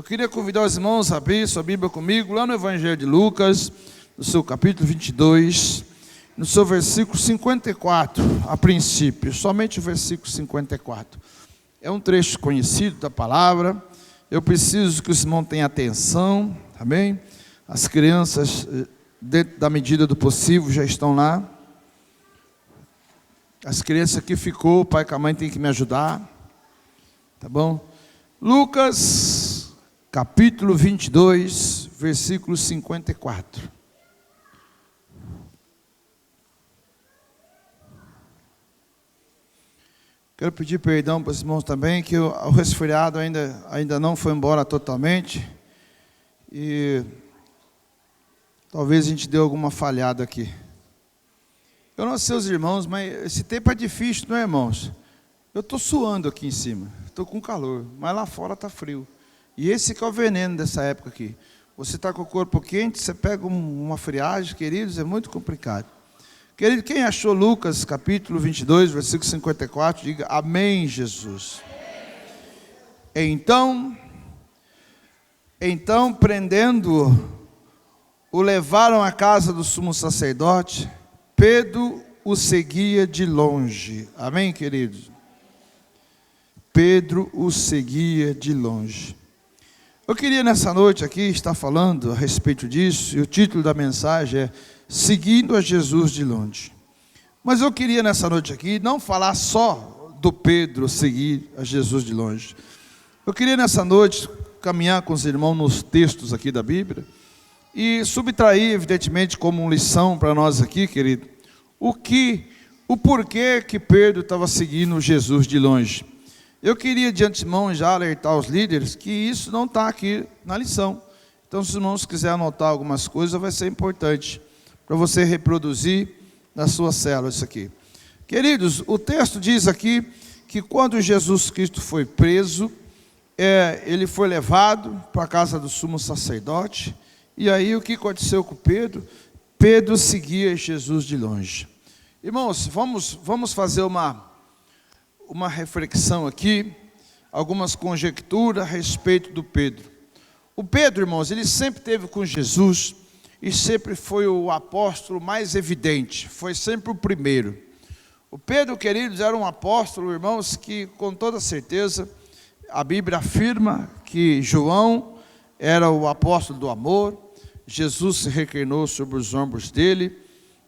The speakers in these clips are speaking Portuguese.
Eu queria convidar os irmãos a abrir sua Bíblia comigo, lá no Evangelho de Lucas, no seu capítulo 22, no seu versículo 54, a princípio, somente o versículo 54. É um trecho conhecido da palavra, eu preciso que os irmãos tenham atenção, amém? As crianças, dentro da medida do possível, já estão lá. As crianças que ficou, o pai com a mãe tem que me ajudar, tá bom? Lucas, capítulo 22, versículo 54. Quero pedir perdão para os irmãos também, que o resfriado ainda não foi embora totalmente. E talvez a gente dê alguma falhada aqui. Eu não sei os irmãos, mas esse tempo é difícil, não é, irmãos? Eu estou suando aqui em cima, estou com calor, mas lá fora está frio. E esse que é o veneno dessa época aqui. Você está com o corpo quente, você pega uma friagem, queridos, é muito complicado. Querido, quem achou Lucas, capítulo 22, versículo 54, diga amém, Jesus. Então, prendendo-o, o levaram à casa do sumo sacerdote. Pedro o seguia de longe. Amém, queridos? Pedro o seguia de longe. Eu queria nessa noite aqui estar falando a respeito disso, e o título da mensagem é Seguindo a Jesus de longe. Mas eu queria nessa noite aqui não falar só do Pedro seguir a Jesus de longe. Eu queria nessa noite caminhar com os irmãos nos textos aqui da Bíblia e subtrair, evidentemente, como lição para nós aqui, querido, o porquê que Pedro estava seguindo Jesus de longe. Eu queria de antemão já alertar os líderes que isso não está aqui na lição. Então, se os irmãos quiserem anotar algumas coisas, vai ser importante para você reproduzir na sua célula isso aqui. Queridos, o texto diz aqui que quando Jesus Cristo foi preso, ele foi levado para a casa do sumo sacerdote. E aí o que aconteceu com Pedro? Pedro seguia Jesus de longe. Irmãos, vamos fazer uma reflexão aqui, algumas conjecturas a respeito do Pedro. O Pedro, irmãos, ele sempre esteve com Jesus e sempre foi o apóstolo mais evidente, foi sempre o primeiro. O Pedro, queridos, era um apóstolo, irmãos, que com toda certeza a Bíblia afirma que João era o apóstolo do amor, Jesus se reclinou sobre os ombros dele,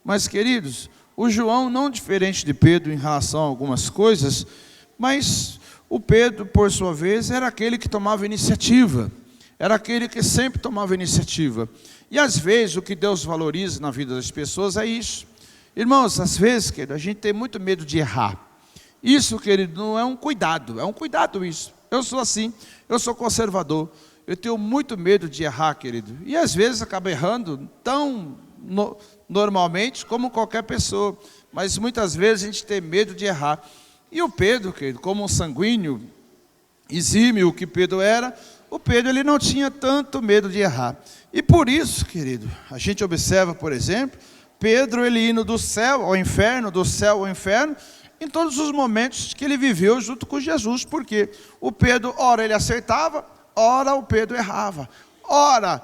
mas, queridos, o João, não diferente de Pedro em relação a algumas coisas, mas o Pedro, por sua vez, era aquele que tomava iniciativa, era aquele que sempre tomava iniciativa. E às vezes o que Deus valoriza na vida das pessoas é isso. Irmãos, às vezes, querido, a gente tem muito medo de errar. Isso, querido, não é um cuidado isso. Eu sou assim, eu sou conservador, eu tenho muito medo de errar, querido. E às vezes acabo errando tão normalmente como qualquer pessoa, mas muitas vezes a gente tem medo de errar. E o Pedro, querido, como um sanguíneo exímio que Pedro era, o Pedro ele não tinha tanto medo de errar. E por isso, querido, a gente observa, por exemplo, Pedro ele indo do céu ao inferno, do céu ao inferno, em todos os momentos que ele viveu junto com Jesus, porque o Pedro, ora ele acertava, ora o Pedro errava, ora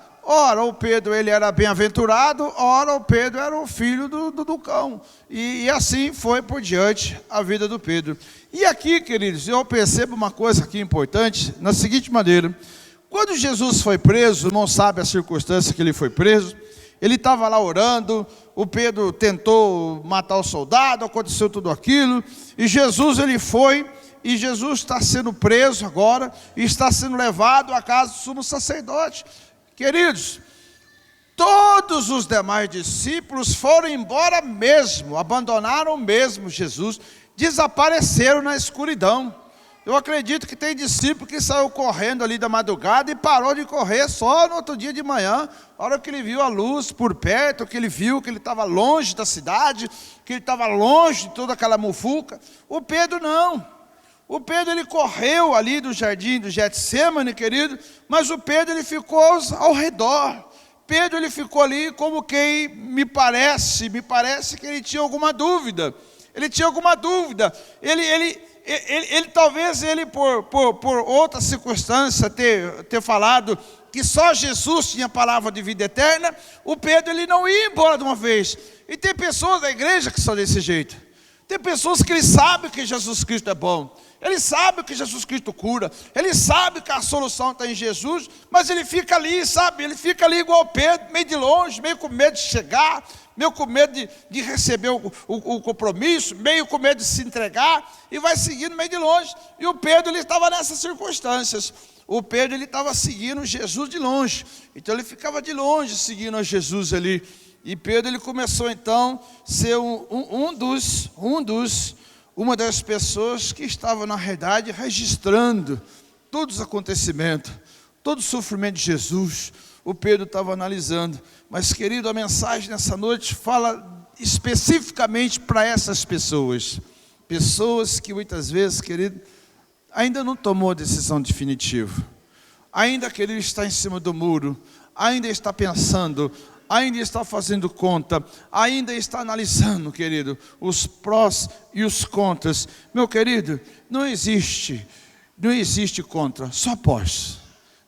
o Pedro ele era bem-aventurado, ora o Pedro era o filho do cão. E assim foi por diante a vida do Pedro. E aqui, queridos, eu percebo uma coisa aqui importante, na seguinte maneira. Quando Jesus foi preso, não sabe a circunstância que ele foi preso, ele estava lá orando, o Pedro tentou matar o soldado, aconteceu tudo aquilo, e Jesus ele foi, e Jesus está sendo preso agora, e está sendo levado à casa do sumo sacerdote. Queridos, todos os demais discípulos foram embora mesmo, abandonaram mesmo Jesus, desapareceram na escuridão. Eu acredito que tem discípulo que saiu correndo ali da madrugada e parou de correr só no outro dia de manhã, a hora que ele viu a luz por perto, que ele viu que ele estava longe da cidade, que ele estava longe de toda aquela mufuca. O Pedro não. O Pedro ele correu ali do jardim do Getsêmani, querido, mas o Pedro ele ficou ao redor. Pedro ele ficou ali como quem me parece que ele tinha alguma dúvida. Ele tinha alguma dúvida. talvez ele por outra circunstância ter falado que só Jesus tinha palavra de vida eterna, o Pedro ele não ia embora de uma vez. E tem pessoas da igreja que são desse jeito. Tem pessoas que ele sabe que Jesus Cristo é bom. Ele sabe que Jesus Cristo cura. Ele sabe que a solução está em Jesus. Mas ele fica ali, sabe? Ele fica ali igual Pedro, meio de longe, meio com medo de chegar, meio com medo de receber o compromisso, meio com medo de se entregar. E vai seguindo meio de longe. E o Pedro ele estava nessas circunstâncias. O Pedro ele estava seguindo Jesus de longe. Então ele ficava de longe seguindo a Jesus ali. E Pedro ele começou então a ser uma das pessoas que estava na realidade registrando todos os acontecimentos, todo o sofrimento de Jesus. O Pedro estava analisando. Mas querido, a mensagem nessa noite fala especificamente para essas pessoas. Pessoas que muitas vezes, querido, ainda não tomou a decisão definitiva. Ainda, querido, está em cima do muro. Ainda está pensando, ainda está fazendo conta, ainda está analisando, querido, os prós e os contras. Meu querido, não existe contra, só pós.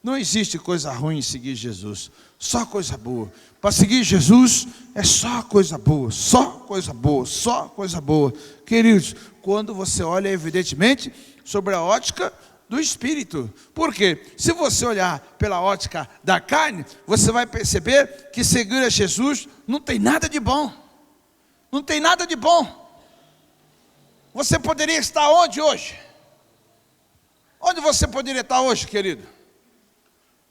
Não existe coisa ruim em seguir Jesus, só coisa boa. Para seguir Jesus é só coisa boa, só coisa boa, só coisa boa. Queridos, quando você olha evidentemente sobre a ótica do Espírito. Por quê? Se você olhar pela ótica da carne, você vai perceber que seguir a Jesus não tem nada de bom. Não tem nada de bom. Você poderia estar onde hoje? Onde você poderia estar hoje, querido?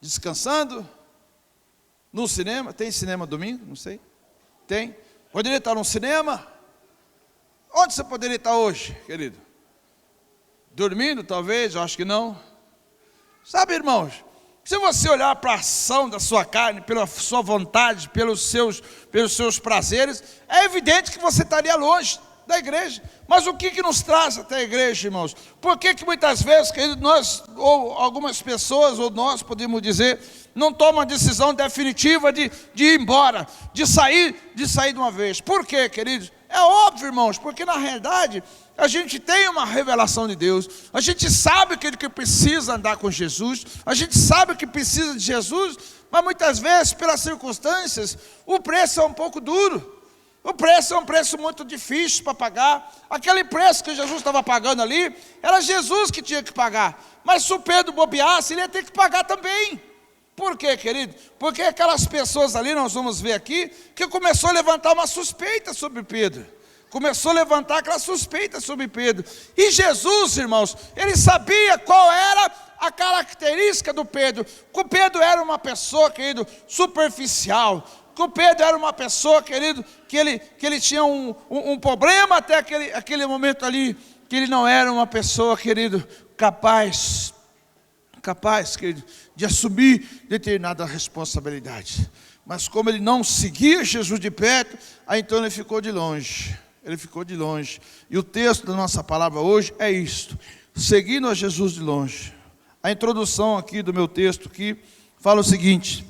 Descansando? No cinema? Tem cinema domingo? Não sei. Tem? Poderia estar no cinema? Onde você poderia estar hoje, querido? Dormindo, talvez, eu acho que não. Sabe, irmãos, se você olhar para a ação da sua carne, pela sua vontade, pelos seus prazeres, é evidente que você estaria longe da igreja. Mas o que nos traz até a igreja, irmãos? Por que muitas vezes, querido, nós, ou algumas pessoas, ou nós podemos dizer, não tomam a decisão definitiva de ir embora, de sair de uma vez? Por quê, queridos? É óbvio, irmãos, porque na realidade a gente tem uma revelação de Deus, a gente sabe que precisa andar com Jesus, a gente sabe que precisa de Jesus, mas muitas vezes, pelas circunstâncias, o preço é um pouco duro, o preço é um preço muito difícil para pagar. Aquele preço que Jesus estava pagando ali, era Jesus que tinha que pagar, mas se o Pedro bobeasse, ele ia ter que pagar também. Por quê, querido? Porque aquelas pessoas ali, nós vamos ver aqui, que começou a levantar uma suspeita sobre Pedro. Começou a levantar aquela suspeita sobre Pedro. E Jesus, irmãos, ele sabia qual era a característica do Pedro. Que o Pedro era uma pessoa, querido, superficial. Que o Pedro era uma pessoa, querido, que ele tinha um problema até aquele momento ali. Que ele não era uma pessoa, querido, capaz, querido, de assumir determinada responsabilidade. Mas como ele não seguia Jesus de perto, aí então ele ficou de longe. Ele ficou de longe. E o texto da nossa palavra hoje é isto: seguindo a Jesus de longe. A introdução aqui do meu texto aqui fala o seguinte: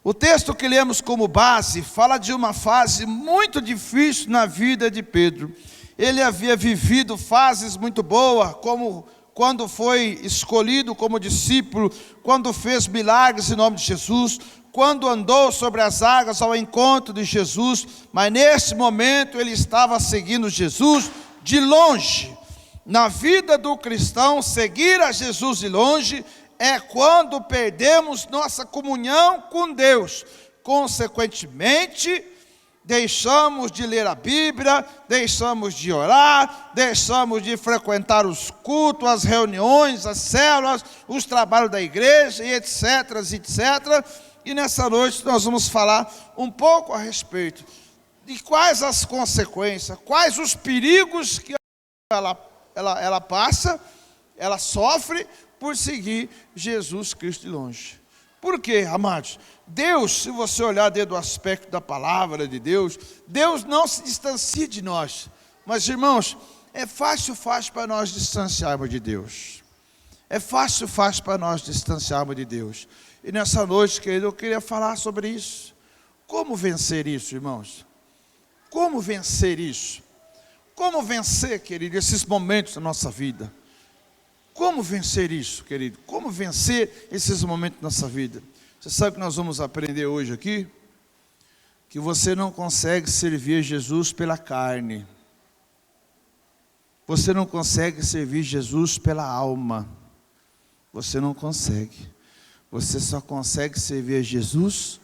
o texto que lemos como base fala de uma fase muito difícil na vida de Pedro. Ele havia vivido fases muito boas, como quando foi escolhido como discípulo, quando fez milagres em nome de Jesus, quando andou sobre as águas ao encontro de Jesus, mas nesse momento ele estava seguindo Jesus de longe. Na vida do cristão, seguir a Jesus de longe é quando perdemos nossa comunhão com Deus. Consequentemente, deixamos de ler a Bíblia, deixamos de orar, deixamos de frequentar os cultos, as reuniões, as células, os trabalhos da igreja, e etc, etc. E nessa noite nós vamos falar um pouco a respeito de quais as consequências, quais os perigos que ela passa, ela sofre por seguir Jesus Cristo de longe. Por quê, amados? Deus, se você olhar dentro do aspecto da palavra de Deus, Deus não se distancia de nós. Mas, irmãos, é fácil para nós distanciarmos de Deus. É fácil para nós distanciarmos de Deus. E nessa noite, querido, eu queria falar sobre isso. Como vencer isso, irmãos? Como vencer isso? Como vencer, querido, esses momentos da nossa vida? Como vencer isso, querido? Como vencer esses momentos da nossa vida? Você sabe que nós vamos aprender hoje aqui? Que você não consegue servir Jesus pela carne. Você não consegue servir Jesus pela alma. Você não consegue. Você só consegue servir a Jesus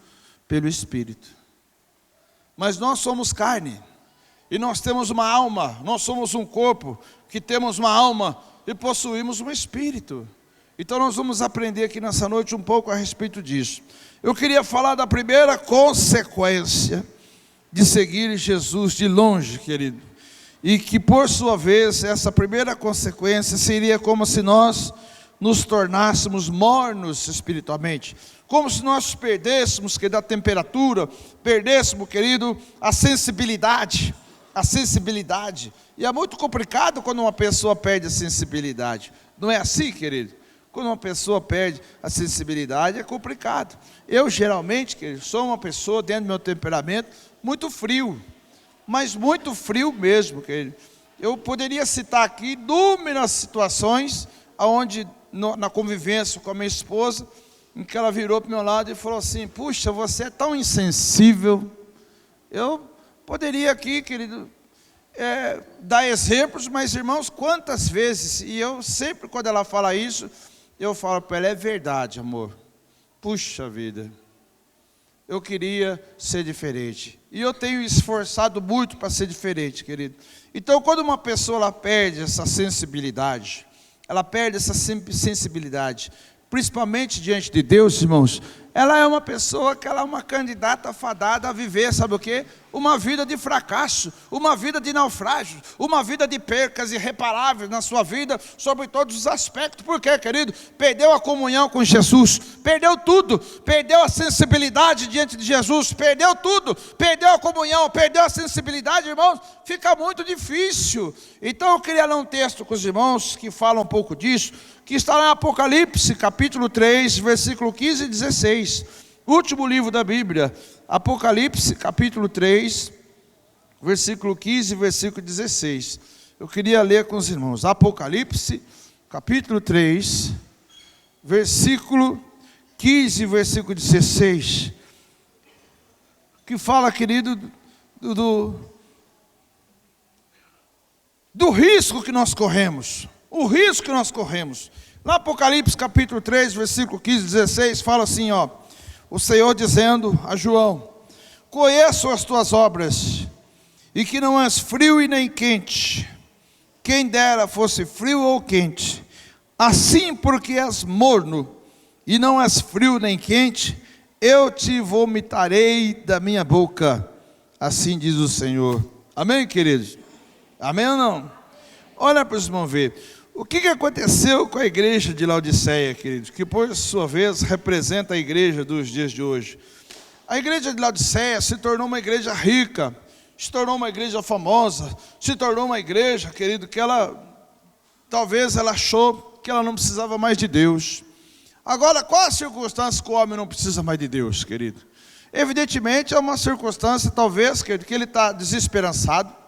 pelo Espírito. Mas nós somos carne. E nós temos uma alma. Nós somos um corpo que temos uma alma e possuímos um Espírito. Então nós vamos aprender aqui nessa noite um pouco a respeito disso. Eu queria falar da primeira consequência de seguir Jesus de longe, querido. E que por sua vez, essa primeira consequência seria como se nós nos tornássemos mornos espiritualmente. Como se nós perdêssemos, querido, a temperatura, perdêssemos, querido, a sensibilidade. A sensibilidade. E é muito complicado quando uma pessoa perde a sensibilidade. Não é assim, querido? Quando uma pessoa perde a sensibilidade, é complicado. Eu, geralmente, querido, sou uma pessoa, dentro do meu temperamento, muito frio. Mas muito frio mesmo, querido. Eu poderia citar aqui inúmeras situações onde, na convivência com a minha esposa, em que ela virou para o meu lado e falou assim: puxa, você é tão insensível. Eu poderia aqui, querido, dar exemplos, mas irmãos, quantas vezes, e eu sempre quando ela fala isso, eu falo para ela: é verdade, amor. Puxa vida, eu queria ser diferente. E eu tenho esforçado muito para ser diferente, querido. Então, quando uma pessoa ela perde essa sensibilidade, principalmente diante de Deus, irmãos, ela é uma pessoa que ela é uma candidata fadada a viver, sabe o quê? Uma vida de fracasso, uma vida de naufrágio, uma vida de percas irreparáveis na sua vida, sobre todos os aspectos. Por quê, querido? Perdeu a comunhão com Jesus, perdeu tudo, perdeu a sensibilidade diante de Jesus, perdeu tudo, perdeu a comunhão, perdeu a sensibilidade, irmãos, fica muito difícil. Então eu queria ler um texto com os irmãos que fala um pouco disso, que está lá em Apocalipse, capítulo 3, versículo 15 e 16, último livro da Bíblia. Apocalipse, capítulo 3, versículo 15 e versículo 16. Eu queria ler com os irmãos. Apocalipse, capítulo 3, versículo 15 e versículo 16. Que fala, querido, do risco que nós corremos. O risco que nós corremos. No Apocalipse capítulo 3, versículo 15 e 16, fala assim, ó. O Senhor dizendo a João: conheço as tuas obras, e que não és frio e nem quente. Quem dera fosse frio ou quente. Assim, porque és morno, e não és frio nem quente, eu te vomitarei da minha boca. Assim diz o Senhor. Amém, queridos? Amém ou não? Olha para os irmãos ver. O que aconteceu com a igreja de Laodiceia, queridos? Que por sua vez representa a igreja dos dias de hoje. A igreja de Laodiceia se tornou uma igreja rica, se tornou uma igreja famosa, se tornou uma igreja, querido, que talvez ela achou que ela não precisava mais de Deus. Agora, qual a circunstância que o homem não precisa mais de Deus, querido? Evidentemente é uma circunstância, talvez, querido, que ele está desesperançado.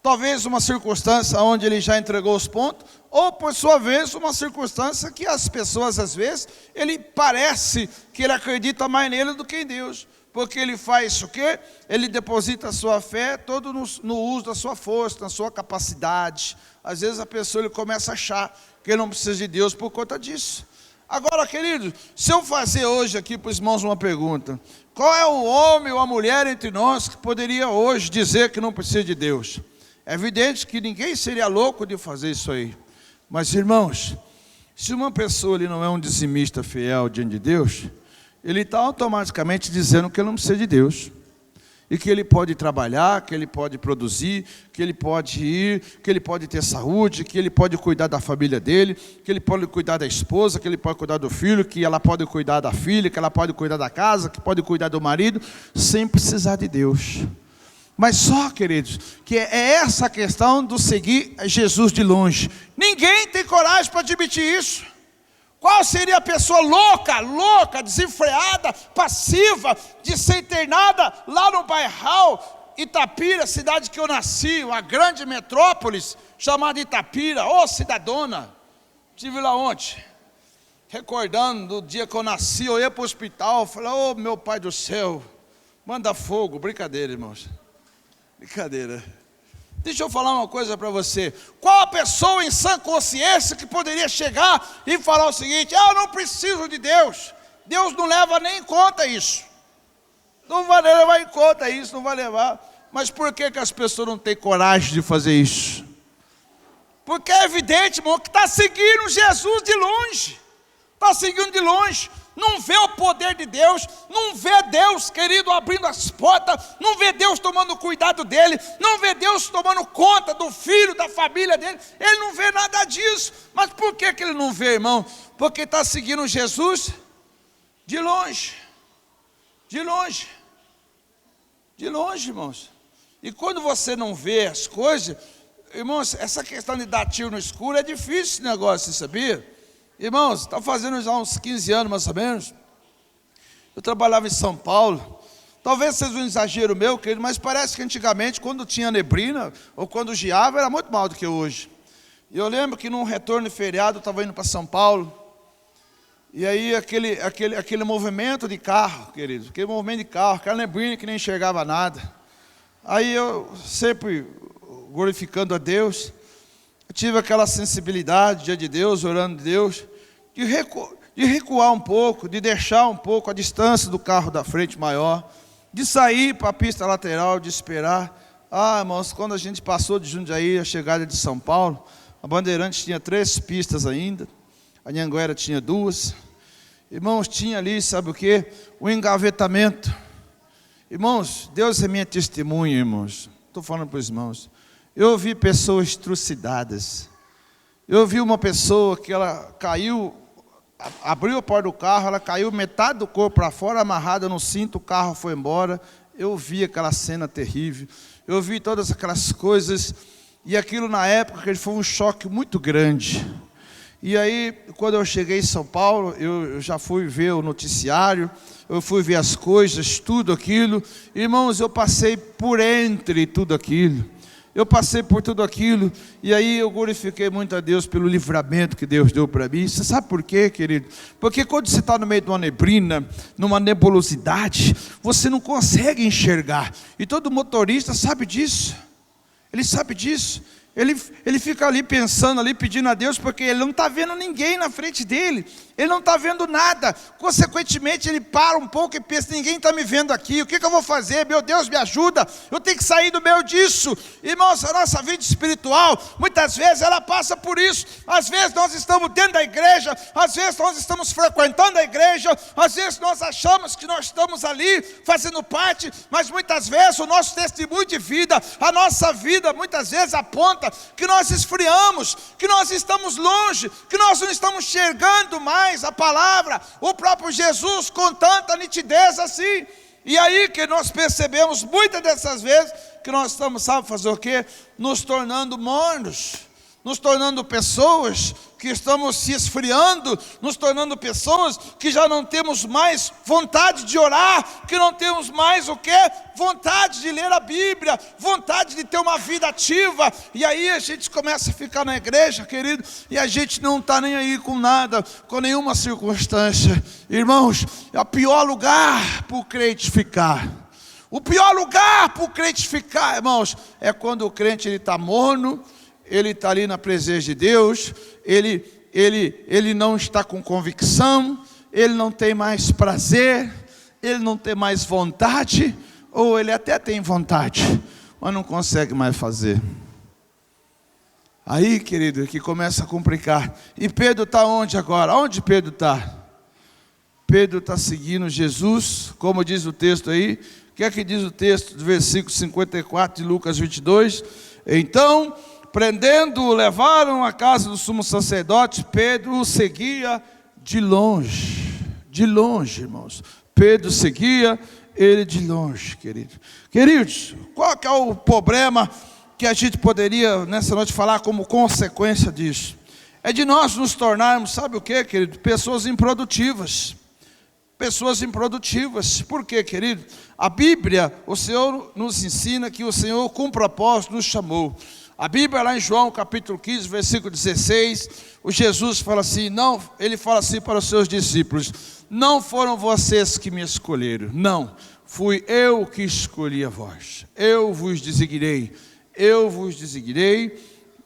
Talvez uma circunstância onde ele já entregou os pontos, ou por sua vez uma circunstância que as pessoas às vezes, ele parece que ele acredita mais nele do que em Deus, porque ele faz o quê? Ele deposita a sua fé todo no uso da sua força, na sua capacidade. Às vezes a pessoa ele começa a achar que ele não precisa de Deus por conta disso. Agora, querido, se eu fazer hoje aqui para os irmãos uma pergunta: qual é o homem ou a mulher entre nós que poderia hoje dizer que não precisa de Deus? É evidente que ninguém seria louco de fazer isso aí. Mas, irmãos, se uma pessoa ele não é um dizimista fiel diante de Deus, ele está automaticamente dizendo que ele não precisa de Deus. E que ele pode trabalhar, que ele pode produzir, que ele pode ir, que ele pode ter saúde, que ele pode cuidar da família dele, que ele pode cuidar da esposa, que ele pode cuidar do filho, que ela pode cuidar da filha, que ela pode cuidar da casa, que pode cuidar do marido, sem precisar de Deus. Mas só, queridos, que é essa questão do seguir Jesus de longe. Ninguém tem coragem para admitir isso. Qual seria a pessoa louca, desenfreada, passiva, de ser internada lá no bairral, Itapira, cidade que eu nasci, uma grande metrópole chamada Itapira, cidadona. Estive lá ontem, recordando do dia que eu nasci, eu ia para o hospital, falei, meu pai do céu, manda fogo. Brincadeira, irmãos, brincadeira. Deixa eu falar uma coisa para você. Qual a pessoa em sã consciência que poderia chegar e falar o seguinte: eu não preciso de Deus, Deus não leva nem em conta isso, não vai levar em conta isso, não vai levar. Mas por que as pessoas não têm coragem de fazer isso? Porque é evidente, irmão, que está seguindo Jesus de longe, está seguindo de longe, não vê o poder de Deus, não vê Deus, querido, abrindo as portas, não vê Deus tomando cuidado dele, não vê Deus tomando conta do filho, da família dele, ele não vê nada disso. Mas por que ele não vê, irmão? Porque está seguindo Jesus de longe, de longe, de longe, irmãos. E quando você não vê as coisas, irmãos, essa questão de dar tiro no escuro é difícil esse negócio, você sabia? Irmãos, está fazendo já uns 15 anos mais ou menos, eu trabalhava em São Paulo. Talvez seja um exagero meu, querido, mas parece que antigamente, quando tinha neblina, ou quando geava, era muito mal do que hoje. E eu lembro que num retorno de feriado, eu estava indo para São Paulo, e aí aquele movimento de carro, querido, aquele movimento de carro, aquela neblina que nem enxergava nada. Aí eu, sempre glorificando a Deus, eu tive aquela sensibilidade diante de Deus, orando a Deus, de recuar um pouco, de deixar um pouco a distância do carro da frente maior, de sair para a pista lateral, de esperar. Irmãos, quando a gente passou de Jundiaí, a chegada de São Paulo, a Bandeirantes tinha 3 pistas ainda, a Anhanguera tinha 2. Irmãos, tinha ali, sabe o que? O engavetamento. Irmãos, Deus é minha testemunha, irmãos. Estou falando para os irmãos. Eu ouvi pessoas trucidadas. Eu ouvi uma pessoa que ela caiu, abriu a porta do carro, ela caiu metade do corpo para fora, amarrada no cinto, o carro foi embora. Eu vi aquela cena terrível. Eu vi todas aquelas coisas. E aquilo na época foi um choque muito grande. E aí, quando eu cheguei em São Paulo, eu já fui ver o noticiário, eu fui ver as coisas, tudo aquilo. Irmãos, eu passei por entre tudo aquilo. Eu passei por tudo aquilo, e aí eu glorifiquei muito a Deus pelo livramento que Deus deu para mim. Você sabe por quê, querido? Porque quando você está no meio de uma neblina, numa nebulosidade, você não consegue enxergar. E todo motorista sabe disso. Ele sabe disso. Ele fica ali pensando, ali pedindo a Deus, porque ele não está vendo ninguém na frente dele, ele não está vendo nada. Consequentemente ele para um pouco e pensa: ninguém está me vendo aqui, o que eu vou fazer? Meu Deus, me ajuda, eu tenho que sair do meio disso. Irmãos, a nossa vida espiritual, muitas vezes ela passa por isso. Às vezes nós estamos dentro da igreja, às vezes nós estamos frequentando a igreja, às vezes nós achamos que nós estamos ali fazendo parte, mas muitas vezes o nosso testemunho de vida, a nossa vida muitas vezes aponta que nós esfriamos, que nós estamos longe, que nós não estamos enxergando mais a palavra, o próprio Jesus com tanta nitidez assim. E aí que nós percebemos muitas dessas vezes que nós estamos, sabe fazer o quê? Nos tornando mornos, nos tornando pessoas que estamos se esfriando, nos tornando pessoas que já não temos mais vontade de orar, que não temos mais o quê? Vontade de ler a Bíblia, vontade de ter uma vida ativa. E aí a gente começa a ficar na igreja, querido, e a gente não está nem aí com nada, com nenhuma circunstância. Irmãos, é o pior lugar para o crente ficar. O pior lugar para o crente ficar, irmãos, é quando o crente está morno, ele está ali na presença de Deus, ele não está com convicção, ele não tem mais prazer, ele não tem mais vontade, ou ele até tem vontade, mas não consegue mais fazer. Aí, querido, que começa a complicar. E Pedro está onde agora? Onde Pedro está? Pedro está seguindo Jesus, como diz o texto aí. O que é que diz o texto do versículo 54 de Lucas 22? Então, prendendo-o, levaram à casa do sumo sacerdote. Pedro o seguia de longe, irmãos. Pedro seguia ele de longe, querido. Queridos, qual que é o problema que a gente poderia nessa noite falar como consequência disso? É de nós nos tornarmos, sabe o que, querido? Pessoas improdutivas. pessoas improdutivas. Por quê, querido? A Bíblia, o Senhor nos ensina que o Senhor com propósito nos chamou. A Bíblia lá em João capítulo 15, versículo 16, o Jesus fala assim, ele fala assim para os seus discípulos: não foram vocês que me escolheram, não, fui eu que escolhi a vós. Eu vos designei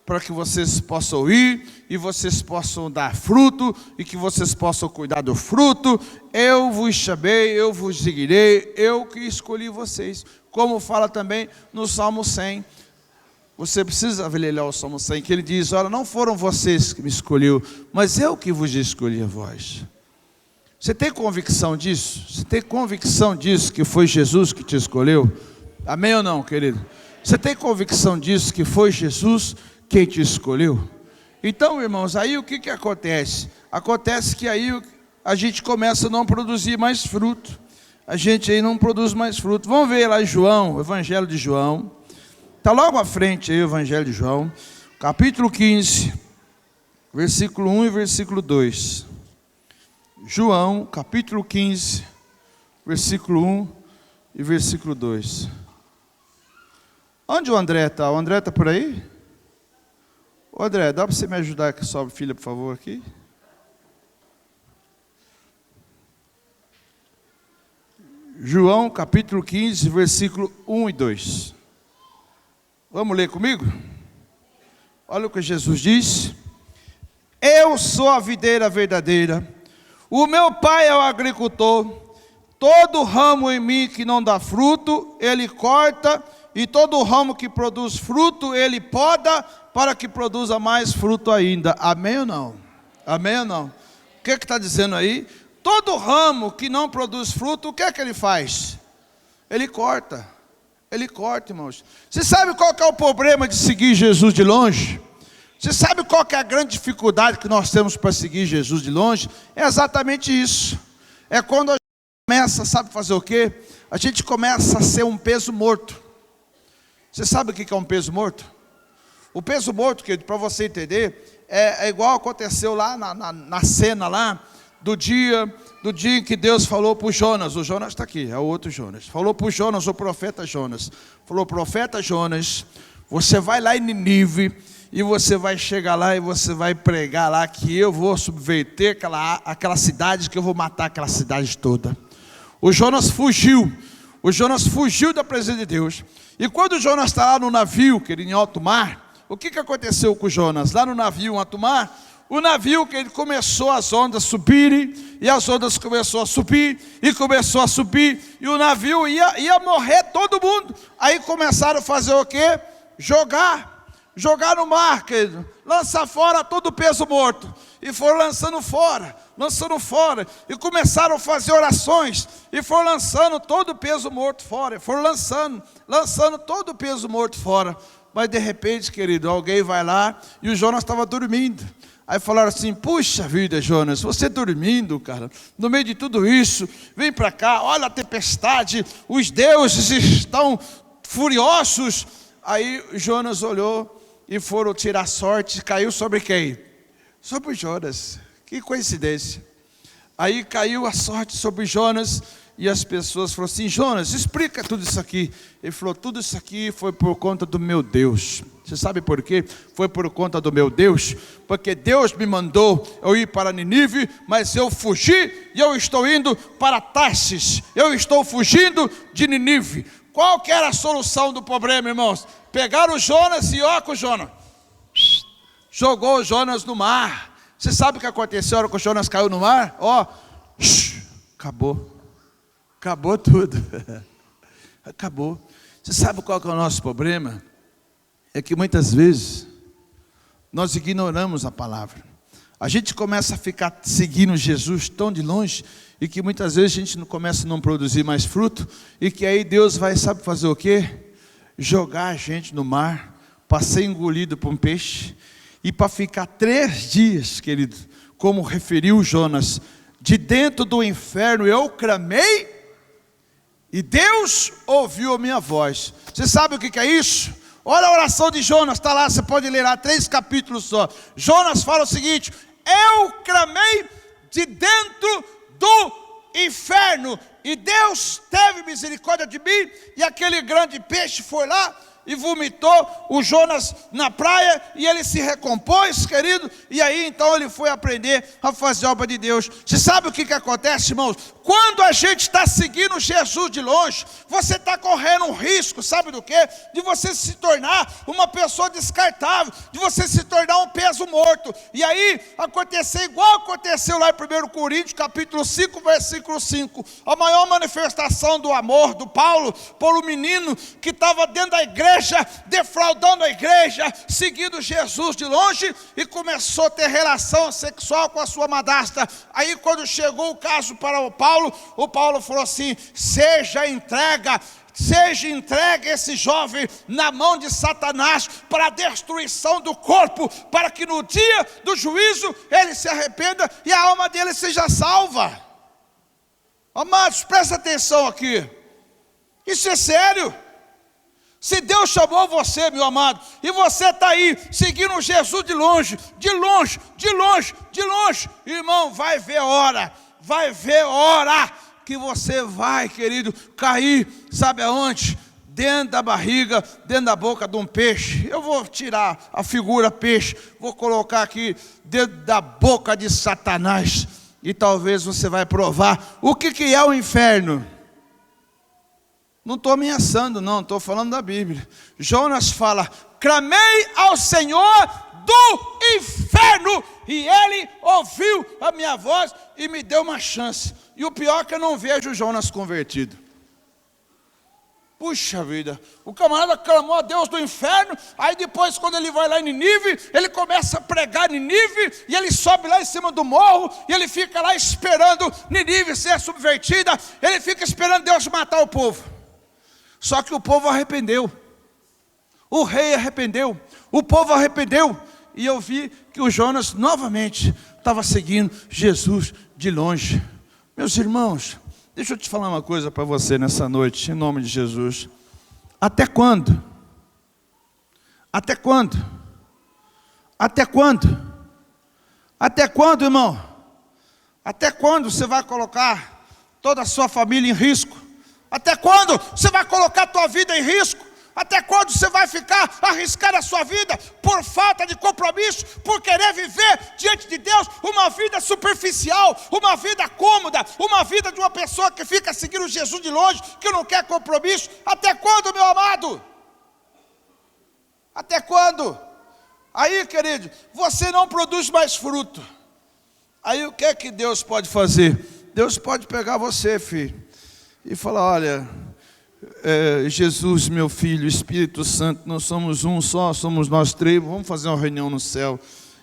para que vocês possam ir e vocês possam dar fruto e que vocês possam cuidar do fruto. Eu vos chamei, eu vos designei, eu que escolhi vocês. Como fala também no Salmo 100. Você precisa avaliar o Salmo 100, que ele diz: olha, não foram vocês que me escolheu, mas eu que vos escolhi a vós. Você tem convicção disso? Você tem convicção disso, que foi Jesus que te escolheu? Amém ou não, querido? Você tem convicção disso, que foi Jesus quem te escolheu? Então, irmãos, aí o que acontece? Acontece que aí a gente começa a não produzir mais fruto. A gente aí não produz mais fruto. Vamos ver lá em João, o Evangelho de João. Está logo à frente aí o Evangelho de João, capítulo 15, versículo 1 e versículo 2. João, capítulo 15, versículo 1 e versículo 2. Onde o André está? O André está por aí? Ô André, dá para você me ajudar com a sua filha, por favor, aqui? João, capítulo 15, versículo 1 e 2. Vamos ler comigo? Olha o que Jesus diz: eu sou a videira verdadeira, o meu pai é o agricultor. Todo ramo em mim que não dá fruto, ele corta, e todo ramo que produz fruto, ele poda, para que produza mais fruto ainda. Amém ou não? Amém ou não? O que está dizendo aí? Todo ramo que não produz fruto, o que é que ele faz? Ele corta. Ele corta, irmãos. Você sabe qual que é o problema de seguir Jesus de longe? Você sabe qual que é a grande dificuldade que nós temos para seguir Jesus de longe? É exatamente isso. É quando a gente começa, sabe fazer o quê? A gente começa a ser um peso morto. Você sabe o que é um peso morto? O peso morto, querido, para você entender, é igual aconteceu lá na cena lá, do dia em que Deus falou para o Jonas. O Jonas está aqui, é o outro Jonas. Falou para o Jonas, o profeta Jonas. Falou: profeta Jonas, você vai lá em Nínive e você vai chegar lá e você vai pregar lá que eu vou subverter aquela cidade, que eu vou matar aquela cidade toda. O Jonas fugiu. O Jonas fugiu da presença de Deus. E quando o Jonas está lá no navio, querido, em alto mar, o que aconteceu com o Jonas? Lá no navio, em alto mar, o navio, que ele começou as ondas subirem, e as ondas começou a subir, e começou a subir, e o navio ia morrer todo mundo. Aí começaram a fazer o quê? Jogar no mar, querido, lançar fora todo o peso morto, e foram lançando fora, e começaram a fazer orações, e foram lançando todo o peso morto fora, e foram lançando todo o peso morto fora. Mas de repente, querido, alguém vai lá, e o Jonas estava dormindo. Aí falaram assim: puxa vida, Jonas, você dormindo, cara, no meio de tudo isso, vem para cá, olha a tempestade, os deuses estão furiosos. Aí Jonas olhou e foram tirar sorte, caiu sobre quem? Sobre Jonas. Que coincidência. Aí caiu a sorte sobre Jonas, e as pessoas falaram assim: Jonas, explica tudo isso aqui. Ele falou: tudo isso aqui foi por conta do meu Deus. Você sabe por quê? Foi por conta do meu Deus, porque Deus me mandou eu ir para Nínive, mas eu fugi e eu estou indo para Tarsis. Eu estou fugindo de Nínive. Qual que era a solução do problema, irmãos? Pegaram o Jonas e ó com o Jonas, jogou o Jonas no mar. Você sabe o que aconteceu na hora que o Jonas caiu no mar? Ó, acabou tudo. Acabou. Você sabe qual que é o nosso problema? É que muitas vezes nós ignoramos a palavra. A gente começa a ficar seguindo Jesus tão de longe, e que muitas vezes a gente começa a não produzir mais fruto, e que aí Deus vai, sabe fazer o quê? Jogar a gente no mar, para ser engolido por um peixe, e para ficar 3 dias, querido, como referiu Jonas, de dentro do inferno eu clamei, e Deus ouviu a minha voz. Você sabe o que é isso? Olha a oração de Jonas, está lá, você pode ler lá, 3 capítulos só. Jonas fala o seguinte: eu clamei de dentro do inferno. E Deus teve misericórdia de mim, e aquele grande peixe foi lá e vomitou o Jonas na praia, e ele se recompôs, querido, e aí então ele foi aprender a fazer a obra de Deus. Você sabe o que acontece, irmãos? Quando a gente está seguindo Jesus de longe, você está correndo um risco, sabe do quê? De você se tornar uma pessoa descartável, de você se tornar um peso morto. E aí, acontecer igual aconteceu lá em 1 Coríntios, capítulo 5, versículo 5. A maior manifestação do amor do Paulo por um menino que estava dentro da igreja, defraudando a igreja, seguindo Jesus de longe, e começou a ter relação sexual com a sua madrasta. Aí quando chegou o caso para o Paulo falou assim: seja entregue esse jovem na mão de Satanás para a destruição do corpo, para que no dia do juízo ele se arrependa e a alma dele seja salva. Amados, presta atenção aqui, isso é sério. Se Deus chamou você, meu amado, e você está aí seguindo Jesus de longe, irmão, vai ver hora que você vai, querido, cair, sabe aonde? Dentro da barriga, dentro da boca de um peixe. Eu vou tirar a figura peixe, vou colocar aqui dentro da boca de Satanás, e talvez você vai provar o que é o inferno. Não estou ameaçando, não, estou falando da Bíblia. Jonas fala: clamei ao Senhor do inferno, e Ele ouviu a minha voz e me deu uma chance. E o pior é que eu não vejo Jonas convertido. Puxa vida, o camarada clamou a Deus do inferno, aí depois quando ele vai lá em Nínive, ele começa a pregar em Nínive, e ele sobe lá em cima do morro, e ele fica lá esperando Nínive ser subvertida, ele fica esperando Deus matar o povo. Só que o povo arrependeu, o rei arrependeu, o povo arrependeu, e eu vi que o Jonas novamente estava seguindo Jesus de longe. Meus irmãos, deixa eu te falar uma coisa para você nessa noite, em nome de Jesus. Até quando? Até quando? Até quando? Até quando, irmão? Até quando você vai colocar toda a sua família em risco? Até quando você vai colocar a tua vida em risco? Até quando você vai arriscar a sua vida por falta de compromisso, por querer viver diante de Deus uma vida superficial, uma vida cômoda, uma vida de uma pessoa que fica seguindo Jesus de longe, que não quer compromisso? Até quando, meu amado? Até quando? Aí, querido, você não produz mais fruto. Aí o que é que Deus pode fazer? Deus pode pegar você, filho, e falar: olha, Jesus, meu filho, Espírito Santo, nós somos um só, somos nós três, vamos fazer uma reunião no céu.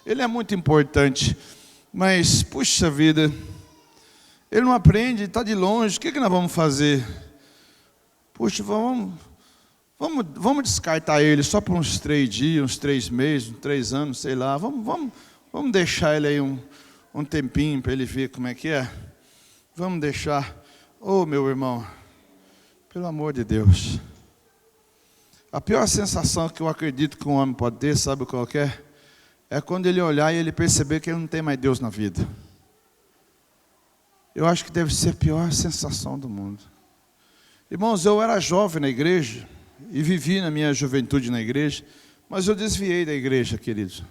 Ele é muito importante, mas, puxa vida, ele não aprende, está de longe, o que nós vamos fazer? Puxa, vamos descartar ele só por uns 3 dias, uns 3 meses, uns 3 anos, sei lá, vamos deixar ele aí um tempinho para ele ver como é que é. Vamos deixar. Oh, meu irmão, pelo amor de Deus, a pior sensação que eu acredito que um homem pode ter, sabe qual que é? É quando ele olhar e ele perceber que ele não tem mais Deus na vida. Eu acho que deve ser a pior sensação do mundo. Irmãos, eu era jovem na igreja, e vivi na minha juventude na igreja, mas eu desviei da igreja, queridos.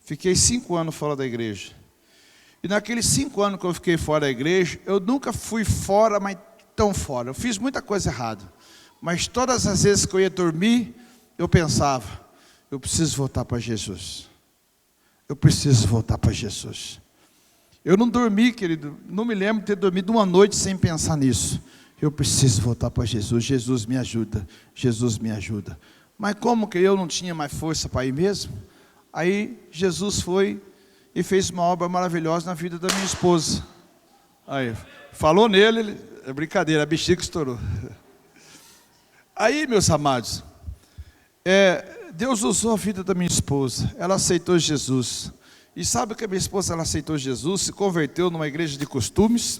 Fiquei 5 anos fora da igreja. E naqueles 5 anos que eu fiquei fora da igreja, eu nunca fui fora, mas tão fora. Eu fiz muita coisa errada. Mas todas as vezes que eu ia dormir, eu pensava: eu preciso voltar para Jesus. Eu preciso voltar para Jesus. Eu não dormi, querido, não me lembro de ter dormido uma noite sem pensar nisso. Eu preciso voltar para Jesus. Jesus me ajuda. Jesus me ajuda. Mas como que eu não tinha mais força para ir mesmo? Aí Jesus foi e fez uma obra maravilhosa na vida da minha esposa. Aí, falou nele, é brincadeira, a bexiga estourou. Aí, meus amados, Deus usou a vida da minha esposa, ela aceitou Jesus. E sabe que a minha esposa, ela aceitou Jesus, se converteu numa igreja de costumes.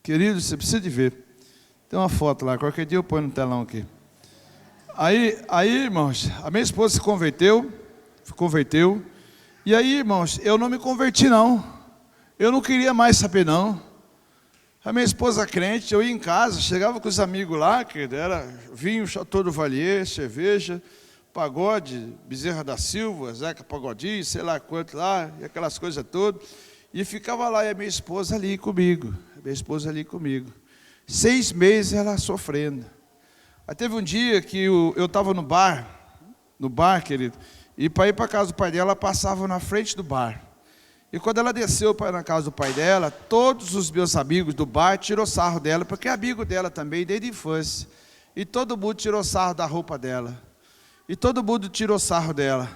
Querido, você precisa de ver. Tem uma foto lá, qualquer dia eu ponho no telão aqui. Aí, irmãos, a minha esposa se converteu. E aí, irmãos, eu não me converti não. Eu não queria mais saber não. A minha esposa crente, eu ia em casa, chegava com os amigos lá, querido, era vinho, Chateau do Valier, cerveja, pagode, Bezerra da Silva, Zeca Pagodinho, sei lá quanto lá, e aquelas coisas todas. E ficava lá, e a minha esposa ali comigo, 6 meses ela sofrendo. Aí teve um dia que eu estava no bar, querido, e para ir para a casa do pai dela, ela passava na frente do bar. E quando ela desceu para na casa do pai dela, todos os meus amigos do bar tirou sarro dela, porque é amigo dela também, desde a infância. E todo mundo tirou sarro da roupa dela. E todo mundo tirou sarro dela.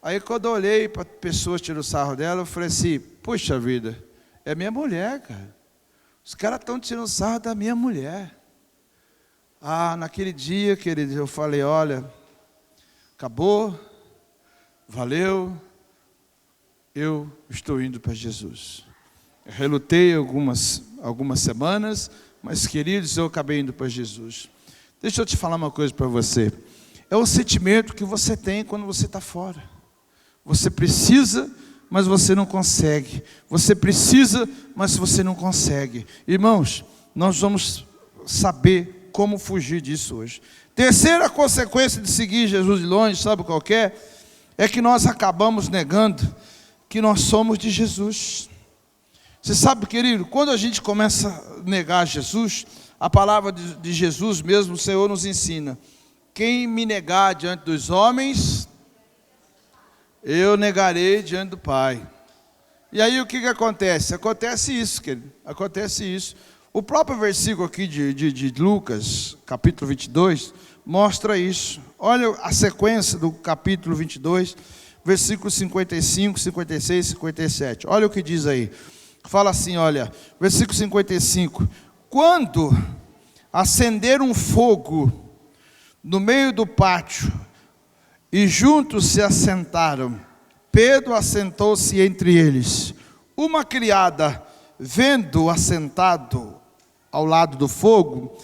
Aí quando eu olhei para pessoas tirando sarro dela, eu falei assim, puxa vida, é minha mulher, cara. Os caras estão tirando sarro da minha mulher. Naquele dia, querido, eu falei, olha, acabou, valeu, eu estou indo para Jesus. Eu relutei algumas semanas, mas, queridos, eu acabei indo para Jesus. Deixa eu te falar uma coisa para você. É o sentimento que você tem quando você está fora. Você precisa, mas você não consegue. Você precisa, mas você não consegue. Irmãos, nós vamos saber como fugir disso hoje. Terceira consequência de seguir Jesus de longe, sabe qual é? É que nós acabamos negando que nós somos de Jesus. Você sabe, querido, quando a gente começa a negar Jesus, a palavra de Jesus mesmo, o Senhor nos ensina: quem me negar diante dos homens, eu negarei diante do Pai. E aí o que acontece? Acontece isso, querido, acontece isso. O próprio versículo aqui de Lucas, capítulo 22, mostra isso. Olha a sequência do capítulo 22, versículos 55, 56, 57. Olha o que diz aí. Fala assim, olha, versículo 55. Quando acender um fogo no meio do pátio e juntos se assentaram, Pedro assentou-se entre eles. Uma criada, vendo-o assentado ao lado do fogo,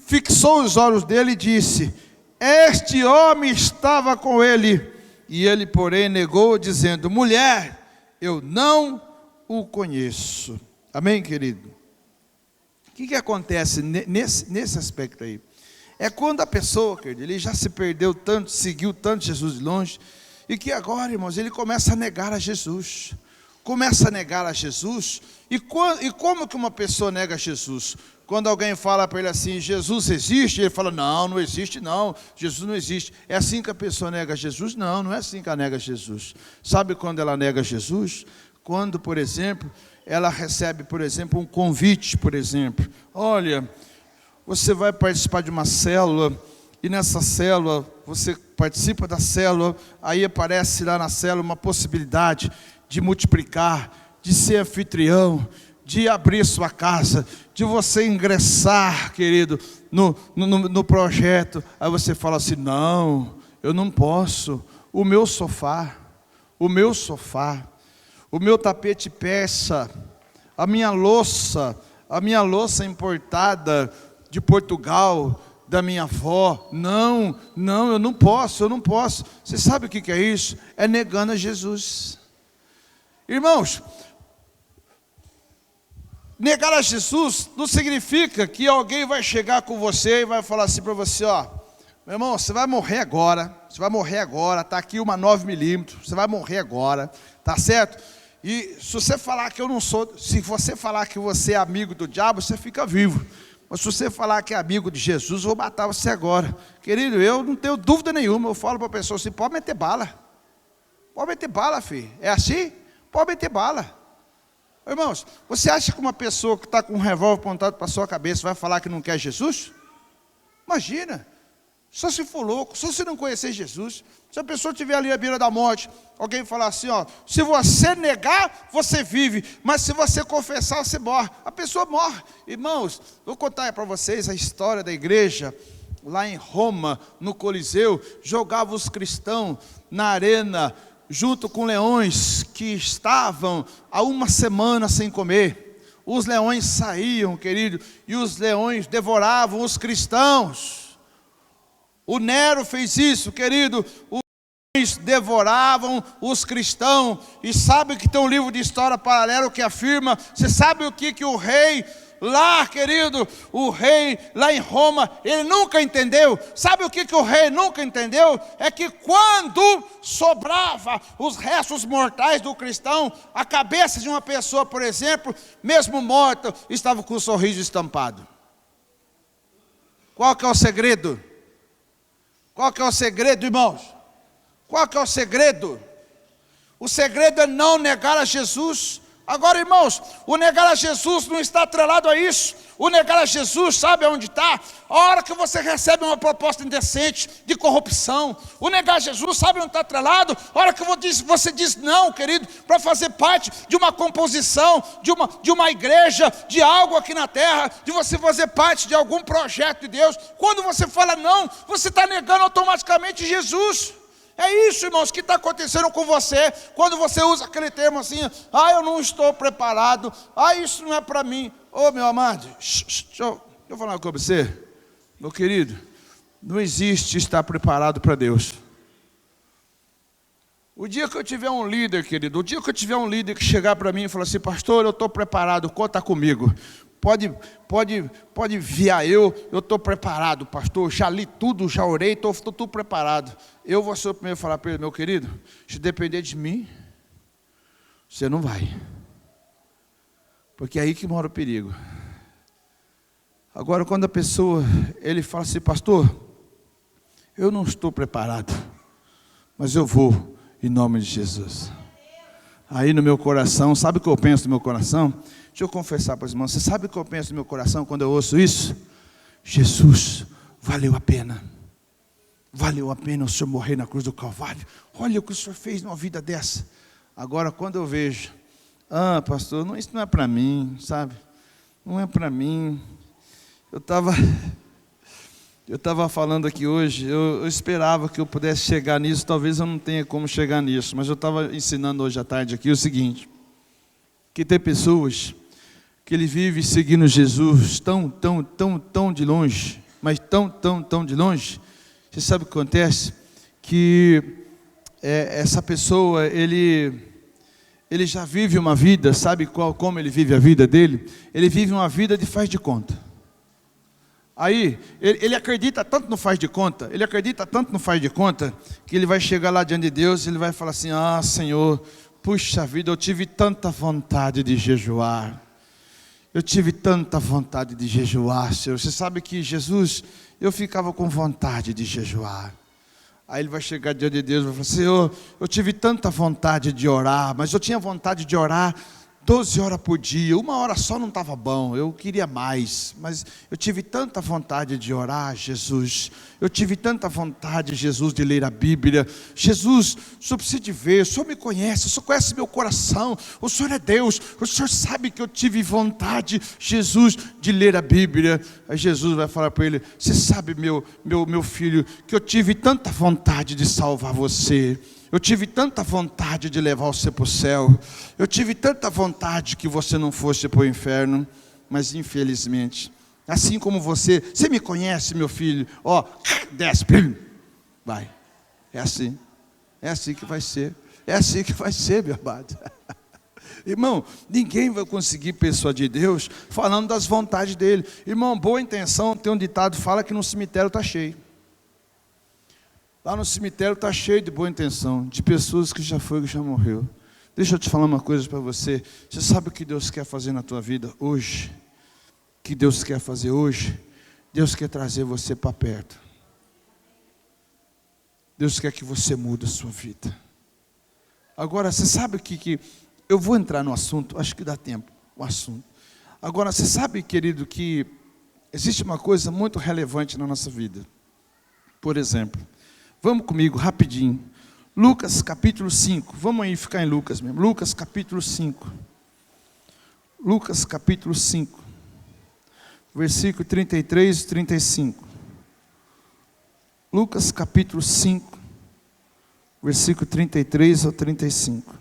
fixou os olhos dele e disse: este homem estava com ele. E ele, porém, negou, dizendo: mulher, eu não o conheço. Amém, querido? O que acontece nesse aspecto aí? É quando a pessoa, querido, ele já se perdeu tanto, seguiu tanto Jesus de longe, e que agora, irmãos, ele começa a negar a Jesus. Começa a negar a Jesus. E como que uma pessoa nega Jesus? Quando alguém fala para ele assim: Jesus existe? Ele fala: não, não existe não, Jesus não existe. É assim que a pessoa nega Jesus? Não, não é assim que ela nega Jesus. Sabe quando ela nega Jesus? Quando, por exemplo, ela recebe, por exemplo, um convite, por exemplo. Olha, você vai participar de uma célula, e nessa célula, você participa da célula, aí aparece lá na célula uma possibilidade de multiplicar, de ser anfitrião, de abrir sua casa, de você ingressar, querido, no projeto. Aí você fala assim: não, eu não posso. O meu sofá, o meu tapete persa, a minha louça importada de Portugal, da minha avó, não, eu não posso. Você sabe o que é isso? É negando a Jesus. Irmãos, negar a Jesus não significa que alguém vai chegar com você e vai falar assim para você: ó, meu irmão, você vai morrer agora, está aqui uma 9mm, você vai morrer agora, tá certo? E se você falar que eu não sou, se você falar que você é amigo do diabo, você fica vivo. Mas se você falar que é amigo de Jesus, eu vou matar você agora. Querido, eu não tenho dúvida nenhuma, eu falo para a pessoa assim: pode meter bala, filho, é assim? Pode meter bala. Irmãos, você acha que uma pessoa que está com um revólver apontado para a sua cabeça vai falar que não quer Jesus? Imagina, só se for louco, só se não conhecer Jesus. Se a pessoa estiver ali à beira da morte, alguém falar assim: ó, se você negar, você vive, mas se você confessar, você morre. A pessoa morre. Irmãos, vou contar para vocês a história da igreja. Lá em Roma, no Coliseu, jogava os cristãos na arena, junto com leões que estavam há uma semana sem comer. Os leões saíam, querido, e os leões devoravam os cristãos. O Nero fez isso, querido. Os leões devoravam os cristãos. E sabe que tem um livro de história paralelo que afirma, você sabe o que o rei lá, querido, o rei lá em Roma, ele nunca entendeu. Sabe o que o rei nunca entendeu? É que quando sobrava os restos mortais do cristão, a cabeça de uma pessoa, por exemplo, mesmo morta, estava com o sorriso estampado. Qual que é o segredo? Qual que é o segredo, irmãos? Qual que é o segredo? O segredo é não negar a Jesus. Agora, irmãos, o negar a Jesus não está atrelado a isso. O negar a Jesus, sabe onde está? A hora que você recebe uma proposta indecente, de corrupção. O negar a Jesus, sabe onde está atrelado? A hora que você diz não, querido, para fazer parte de uma composição, de uma igreja, de algo aqui na terra, de você fazer parte de algum projeto de Deus. Quando você fala não, você está negando automaticamente Jesus. É isso, irmãos, que está acontecendo com você, quando você usa aquele termo assim, eu não estou preparado, isso não é para mim. Meu amado, deixa eu falar com você, meu querido, não existe estar preparado para Deus. O dia que eu tiver um líder, querido, o dia que eu tiver um líder que chegar para mim e falar assim, pastor, eu estou preparado, conta comigo. Pode enviar eu estou preparado, pastor, já li tudo, já orei, estou tudo preparado. Eu vou ser o primeiro a falar para ele, meu querido, se depender de mim, você não vai. Porque é aí que mora o perigo. Agora, quando a pessoa, ele fala assim, pastor, eu não estou preparado, mas eu vou, em nome de Jesus. Aí no meu coração, sabe o que eu penso no meu coração? Deixa eu confessar para os irmãos, você sabe o que eu penso no meu coração quando eu ouço isso? Jesus, valeu a pena. Valeu a pena o Senhor morrer na cruz do Calvário. Olha o que o Senhor fez numa vida dessa. Agora quando eu vejo, pastor, isso não é para mim, sabe? Não é para mim. Eu estava falando aqui hoje, eu esperava que eu pudesse chegar nisso, talvez eu não tenha como chegar nisso, mas eu estava ensinando hoje à tarde aqui o seguinte, que tem pessoas que ele vive seguindo Jesus tão de longe, mas tão de longe. Você sabe o que acontece? Que essa pessoa, ele já vive uma vida, sabe como ele vive a vida dele? Ele vive uma vida de faz de conta. Aí, ele acredita tanto no faz de conta, que ele vai chegar lá diante de Deus, e ele vai falar assim, Senhor, puxa vida, eu tive tanta vontade de jejuar. Eu tive tanta vontade de jejuar, Senhor. Você sabe que Jesus, eu ficava com vontade de jejuar. Aí ele vai chegar diante de Deus e vai falar, Senhor, eu tive tanta vontade de orar, mas eu tinha vontade de orar 12 horas por dia, 1 hora só não estava bom, eu queria mais, mas eu tive tanta vontade de orar, Jesus, eu tive tanta vontade, Jesus, de ler a Bíblia. Jesus, o Senhor precisa de ver, o Senhor me conhece, o Senhor conhece meu coração, o Senhor é Deus, o Senhor sabe que eu tive vontade, Jesus, de ler a Bíblia. Aí Jesus vai falar para ele, você sabe, meu filho, que eu tive tanta vontade de salvar você. Eu tive tanta vontade de levar você para o céu. Eu tive tanta vontade que você não fosse para o inferno. Mas infelizmente, assim como você me conhece, meu filho. Desce, vai. É assim que vai ser. É assim que vai ser, meu amado. Irmão, ninguém vai conseguir persuadir Deus falando das vontades dele. Irmão, boa intenção, tem um ditado que fala que no cemitério está cheio. Lá no cemitério está cheio de boa intenção, de pessoas que já foi, que já morreu. Deixa eu te falar uma coisa para você. Você sabe o que Deus quer fazer na tua vida hoje? O que Deus quer fazer hoje? Deus quer trazer você para perto. Deus quer que você mude a sua vida. Agora, você sabe que eu vou entrar no assunto, acho que dá tempo, o assunto. Agora, você sabe, querido, que existe uma coisa muito relevante na nossa vida. Por exemplo, vamos comigo, rapidinho. Lucas capítulo 5. Vamos aí ficar em Lucas mesmo. Lucas capítulo 5. Lucas capítulo 5. Versículo 33 e 35. Lucas capítulo 5. Versículo 33 ao 35.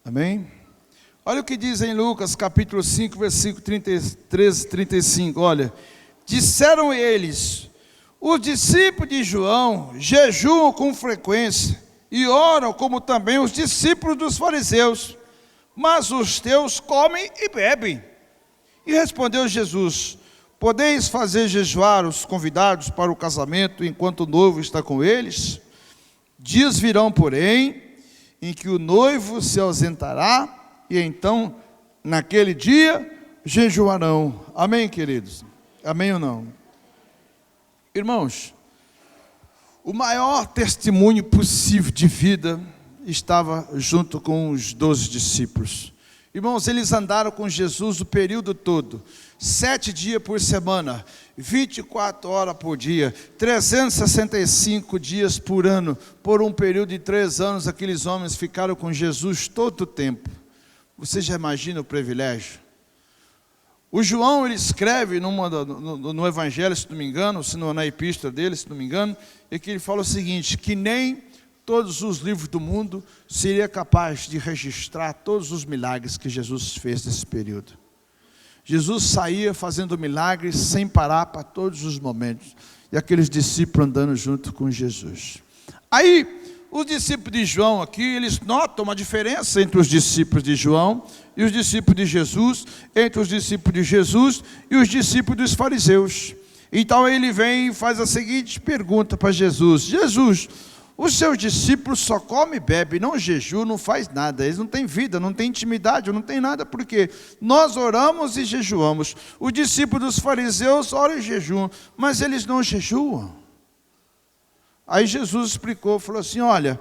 Amém? Olha o que diz em Lucas capítulo 5, versículo 33 e 35. Olha, disseram eles: os discípulos de João jejuam com frequência e oram, como também os discípulos dos fariseus, mas os teus comem e bebem. E respondeu Jesus: podeis fazer jejuar os convidados para o casamento enquanto o noivo está com eles? Dias virão, porém, em que o noivo se ausentará, e então, naquele dia, jejuarão. Amém, queridos? Amém ou não? Irmãos, o maior testemunho possível de vida estava junto com os 12 discípulos. Irmãos, eles andaram com Jesus o período todo, 7 dias por semana, 24 horas por dia, 365 dias por ano. Por um período de 3 anos, aqueles homens ficaram com Jesus todo o tempo. Você já imagina o privilégio? O João, ele escreve no Evangelho, se não me engano, se não na epístola dele, se não me engano, é que ele fala o seguinte, que nem todos os livros do mundo seria capaz de registrar todos os milagres que Jesus fez nesse período. Jesus saía fazendo milagres sem parar para todos os momentos, e aqueles discípulos andando junto com Jesus. Aí, os discípulos de João aqui, eles notam uma diferença entre os discípulos de João e os discípulos de Jesus, entre os discípulos de Jesus e os discípulos dos fariseus. Então ele vem e faz a seguinte pergunta para Jesus: Jesus, os seus discípulos só comem e bebem, não jejuam, não faz nada, eles não têm vida, não têm intimidade, não têm nada, porque nós oramos e jejuamos. Os discípulos dos fariseus oram e jejuam, mas eles não jejuam. Aí Jesus explicou, falou assim: olha,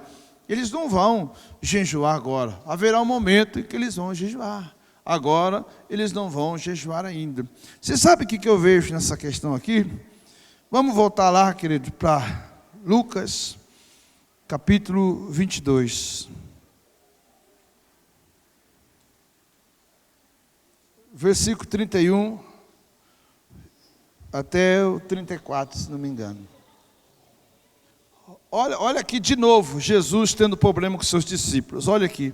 eles não vão jejuar agora, haverá um momento em que eles vão jejuar, agora eles não vão jejuar ainda. Você sabe o que eu vejo nessa questão aqui? Vamos voltar lá, querido, para Lucas, capítulo 22. Versículo 31 até o 34, se não me engano. Olha aqui de novo, Jesus tendo problema com seus discípulos. Olha aqui,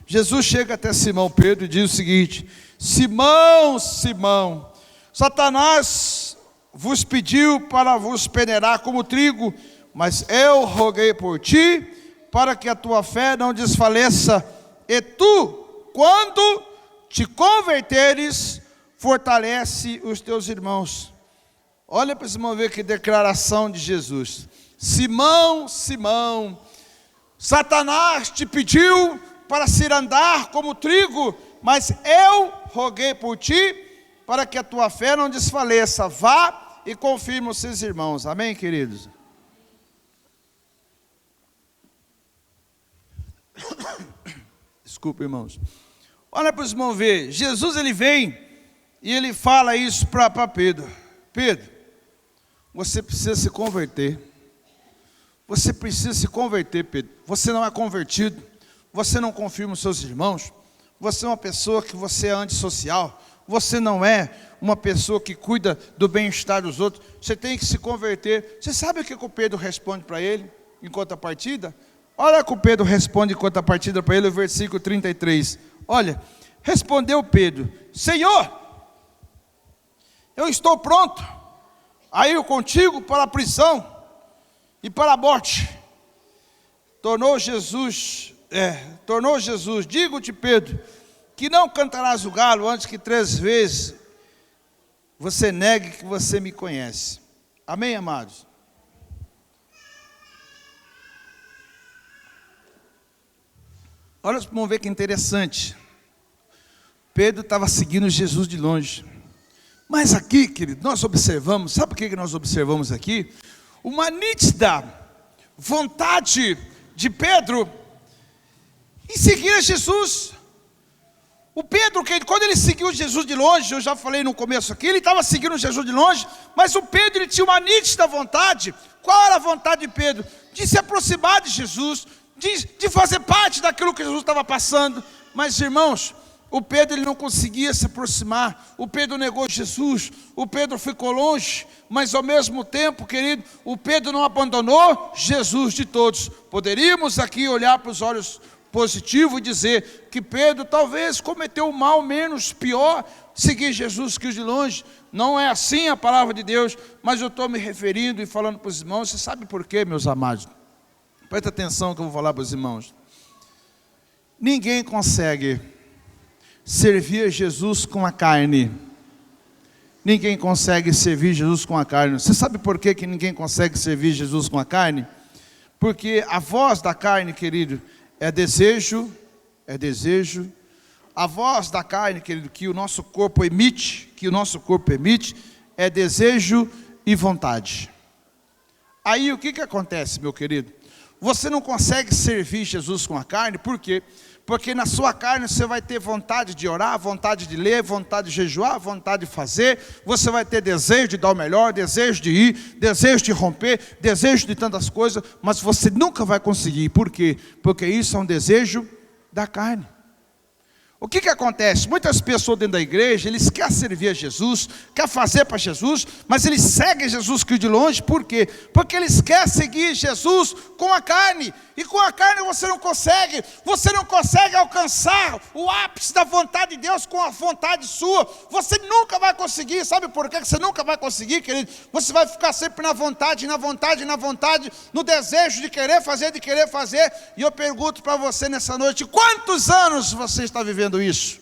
Jesus chega até Simão Pedro e diz o seguinte: Simão, Simão, Satanás vos pediu para vos peneirar como trigo, mas eu roguei por ti, para que a tua fé não desfaleça, e tu, quando te converteres, fortalece os teus irmãos. Olha para esse irmão ver que declaração de Jesus. Simão, Simão, Satanás te pediu para se andar como trigo, mas eu roguei por ti, para que a tua fé não desfaleça. Vá e confirma os seus irmãos. Amém, queridos? Desculpa, irmãos. Olha para os irmãos ver. Jesus, ele vem e ele fala isso para Pedro. Pedro, você precisa se converter. Você precisa se converter, Pedro. Você não é convertido, você não confirma os seus irmãos, você é uma pessoa que você é antissocial, você não é uma pessoa que cuida do bem-estar dos outros, você tem que se converter. Você sabe o que o Pedro responde para ele, em contrapartida? Olha o que o Pedro responde em contrapartida para ele, o versículo 33. Olha, respondeu Pedro: Senhor, eu estou pronto a ir contigo para a prisão e para a morte. Tornou Jesus, digo-te, Pedro, que não cantarás o galo antes que 3 vezes você negue que você me conhece. Amém, amados? Olha, vamos ver que interessante. Pedro estava seguindo Jesus de longe. Mas aqui, querido, nós observamos, sabe o que nós observamos aqui? Uma nítida vontade de Pedro em seguir a Jesus. O Pedro, quando ele seguiu Jesus de longe, eu já falei no começo aqui, ele estava seguindo Jesus de longe, mas o Pedro, ele tinha uma nítida vontade. Qual era a vontade de Pedro? De se aproximar de Jesus, de fazer parte daquilo que Jesus estava passando. Mas, irmãos, o Pedro, ele não conseguia se aproximar. O Pedro negou Jesus, o Pedro ficou longe, mas ao mesmo tempo, querido, o Pedro não abandonou Jesus de todos. Poderíamos aqui olhar para os olhos positivo e dizer que Pedro talvez cometeu o mal menos pior, seguir Jesus Cristo de longe. Não é assim a palavra de Deus, mas eu estou me referindo e falando para os irmãos. Você sabe por quê, meus amados? Presta atenção que eu vou falar para os irmãos. Ninguém consegue servir a Jesus com a carne. Ninguém consegue servir Jesus com a carne. Você sabe por que ninguém consegue servir Jesus com a carne? Porque a voz da carne, querido, é desejo. A voz da carne, querido, que o nosso corpo emite, é desejo e vontade. Aí o que acontece, meu querido? Você não consegue servir Jesus com a carne, por quê? Porque na sua carne você vai ter vontade de orar, vontade de ler, vontade de jejuar, vontade de fazer. Você vai ter desejo de dar o melhor, desejo de ir, desejo de romper, desejo de tantas coisas. Mas você nunca vai conseguir. Por quê? Porque isso é um desejo da carne. O que acontece? Muitas pessoas dentro da igreja, eles querem servir a Jesus, querem fazer para Jesus, mas eles seguem Jesus Cristo de longe, por quê? Porque eles querem seguir Jesus com a carne, e com a carne você não consegue alcançar o ápice da vontade de Deus com a vontade sua, você nunca vai conseguir. Sabe por que você nunca vai conseguir, querido? Você vai ficar sempre na vontade, no desejo de querer fazer, e eu pergunto para você nessa noite, quantos anos você está vivendo isso?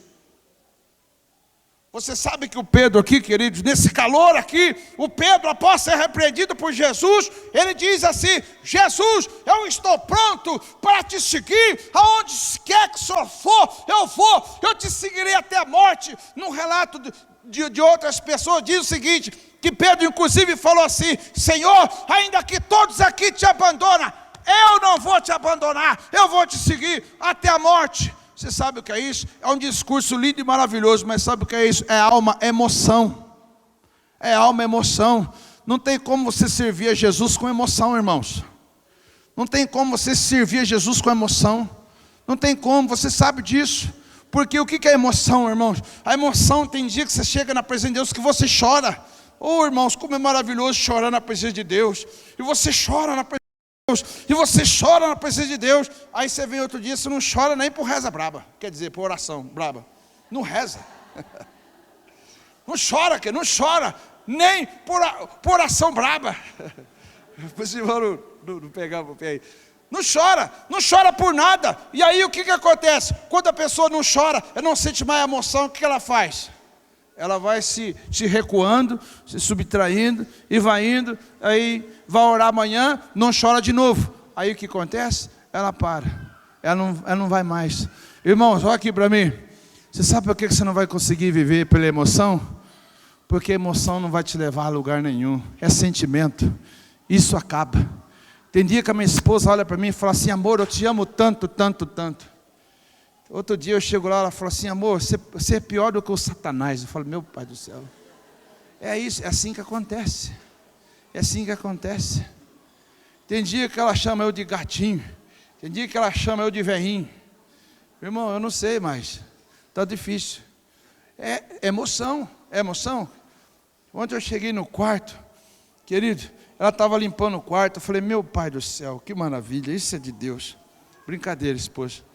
Você sabe que o Pedro aqui, queridos, nesse calor aqui, o Pedro, após ser repreendido por Jesus, ele diz assim: Jesus, eu estou pronto para te seguir, aonde quer que o Senhor for, eu te seguirei até a morte. No relato de outras pessoas, diz o seguinte, que Pedro inclusive falou assim: Senhor, ainda que todos aqui te abandonam, eu não vou te abandonar, eu vou te seguir até a morte. Você sabe o que é isso? É um discurso lindo e maravilhoso, mas sabe o que é isso? É alma, emoção. É alma, emoção. Não tem como você servir a Jesus com emoção, irmãos. Não tem como você servir a Jesus com emoção. Não tem como, você sabe disso. Porque o que é emoção, irmãos? A emoção tem dia que você chega na presença de Deus que você chora. Oh, irmãos, como é maravilhoso chorar na presença de Deus. E você chora na presença de Deus. E você chora na presença de Deus. Aí você vem outro dia, você não chora nem por reza braba. Quer dizer, por oração braba. Não reza. Não chora, não chora nem por oração braba. Esse irmão não pegava o pé aí. Não chora por nada. E aí o que acontece? Quando a pessoa não chora, ela não sente mais emoção, o que ela faz? Ela vai se recuando, se subtraindo, e vai indo, aí vai orar amanhã, não chora de novo. Aí o que acontece? Ela para, ela não vai mais. Irmãos, olha aqui para mim. Você sabe por que você não vai conseguir viver pela emoção? Porque a emoção não vai te levar a lugar nenhum. É sentimento, isso acaba. Tem dia que a minha esposa olha para mim e fala assim: amor, eu te amo tanto, tanto, tanto. Outro dia eu chego lá, ela falou assim: amor, você é pior do que o Satanás. Eu falo: meu pai do céu. É isso, é assim que acontece. É assim que acontece. Tem dia que ela chama eu de gatinho. Tem dia que ela chama eu de velhinho. Irmão, eu não sei mais. Está difícil. É emoção, é emoção. Ontem eu cheguei no quarto, querido, ela estava limpando o quarto. Eu falei: meu pai do céu, que maravilha, isso é de Deus. Brincadeira, esposa.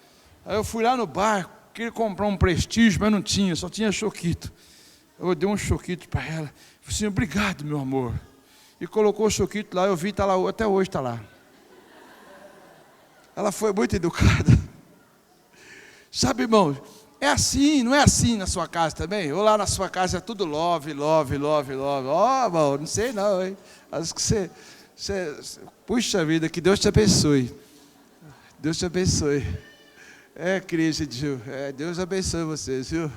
Aí eu fui lá no bar, queria comprar um Prestígio, mas não tinha, só tinha choquito. Eu dei um choquito para ela. Falei assim: obrigado, meu amor. E colocou o choquito lá, eu vi, está lá, até hoje está lá. Ela foi muito educada. Sabe, irmão, é assim, não é assim na sua casa também? Ou lá na sua casa é tudo love. Ó, irmão, não sei não, hein? Acho que você puxa vida, que Deus te abençoe. Deus te abençoe. Cristo, Deus abençoe vocês, viu?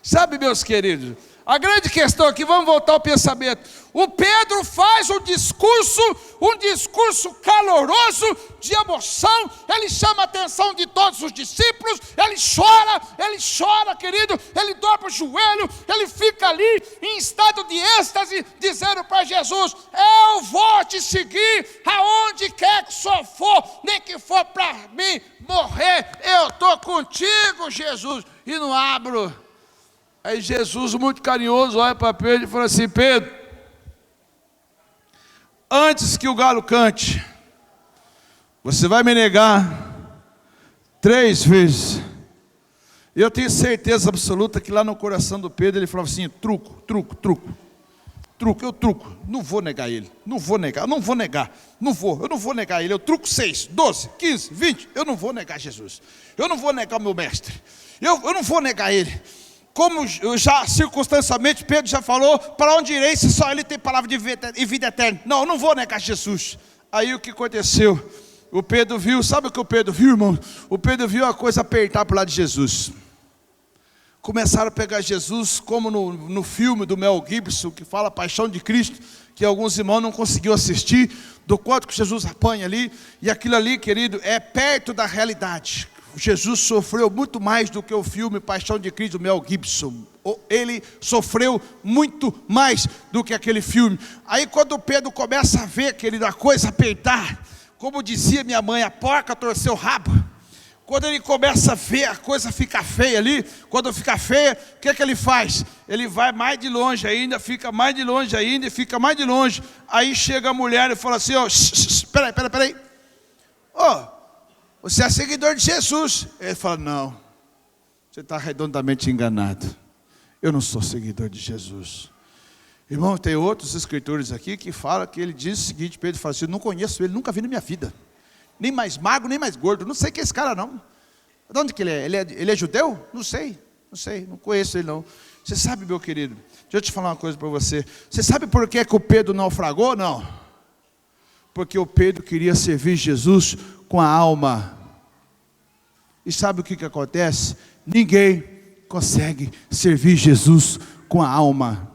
Sabe, meus queridos, a grande questão aqui, vamos voltar ao pensamento. O Pedro faz um discurso caloroso, de emoção. Ele chama a atenção de todos os discípulos. Ele chora, querido. Ele dobra o joelho, ele fica ali em estado de êxtase, dizendo para Jesus: eu vou te seguir aonde quer que o Senhor for, nem que for para mim morrer, eu estou contigo, Jesus. E não abro. Aí Jesus, muito carinhoso, olha para Pedro e fala assim: Pedro, antes que o galo cante, você vai me negar 3 vezes. Eu tenho certeza absoluta que lá no coração do Pedro ele falava assim: truco, truco, truco. Truco, eu truco, não vou negar ele, não vou negar, eu não vou negar, eu não vou negar ele, eu truco 6, 12, 15, 20, eu não vou negar Jesus, eu não vou negar o meu mestre, eu não vou negar ele. Como já circunstancialmente Pedro já falou, para onde irei se só ele tem palavra de vida eterna? Não, eu não vou negar Jesus. Aí o que aconteceu? O Pedro viu, sabe o que o Pedro viu, irmão? O Pedro viu a coisa apertar para o lado de Jesus. Começaram a pegar Jesus, como no filme do Mel Gibson, que fala a Paixão de Cristo, que alguns irmãos não conseguiram assistir, do quanto que Jesus apanha ali, e aquilo ali, querido, é perto da realidade. Jesus sofreu muito mais do que o filme Paixão de Cristo do Mel Gibson. Ele sofreu muito mais do que aquele filme. Aí quando Pedro começa a ver, querido, a coisa apertar, como dizia minha mãe, a porca torceu o rabo. Quando ele começa a ver a coisa ficar feia ali, quando fica feia, o que ele faz? Ele vai mais de longe ainda, fica mais de longe ainda, e fica mais de longe. Aí chega a mulher e fala assim: ó, peraí. Ó, você é seguidor de Jesus. Ele fala: não, você está redondamente enganado. Eu não sou seguidor de Jesus. Irmão, tem outros escritores aqui que falam que ele diz o seguinte: Pedro fala assim: não conheço ele, nunca vi na minha vida. Nem mais magro, nem mais gordo. Não sei quem é esse cara não. De onde que ele é? Ele é judeu? Não sei, não conheço ele não. Você sabe, meu querido, deixa eu te falar uma coisa para você. Você sabe por que o Pedro naufragou? Não. Porque o Pedro queria servir Jesus com a alma. E sabe o que acontece? Ninguém consegue servir Jesus com a alma.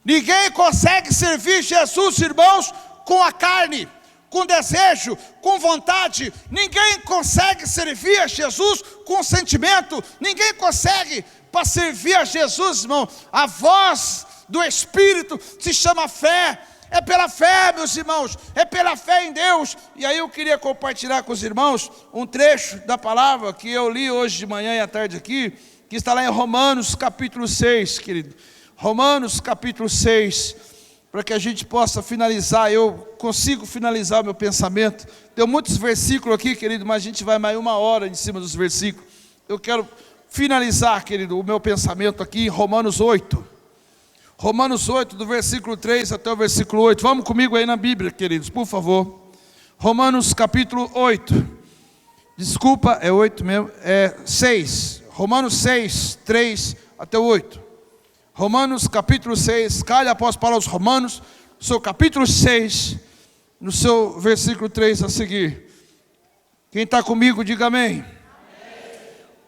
Ninguém consegue servir Jesus, irmãos, com a carne, com desejo, com vontade. Ninguém consegue servir a Jesus com sentimento. Ninguém consegue. Para servir a Jesus, irmão, a voz do Espírito se chama fé. É pela fé, meus irmãos, é pela fé em Deus. E aí eu queria compartilhar com os irmãos um trecho da palavra que eu li hoje de manhã e à tarde aqui, que está lá em Romanos capítulo 6, querido. Romanos capítulo 6, para que a gente possa finalizar. Eu consigo finalizar o meu pensamento. Tem muitos versículos aqui, querido, mas a gente vai mais 1 hora em cima dos versículos. Eu quero finalizar, querido, o meu pensamento aqui em Romanos 8. Romanos 8, do versículo 3 até o versículo 8. Vamos comigo aí na Bíblia, queridos, por favor. Romanos capítulo 8. Desculpa, é 8 mesmo, é 6. Romanos 6, 3 até o 8. Romanos capítulo 6, calha após para os Romanos, no seu capítulo 6, no seu versículo 3 a seguir. Quem está comigo, diga amém.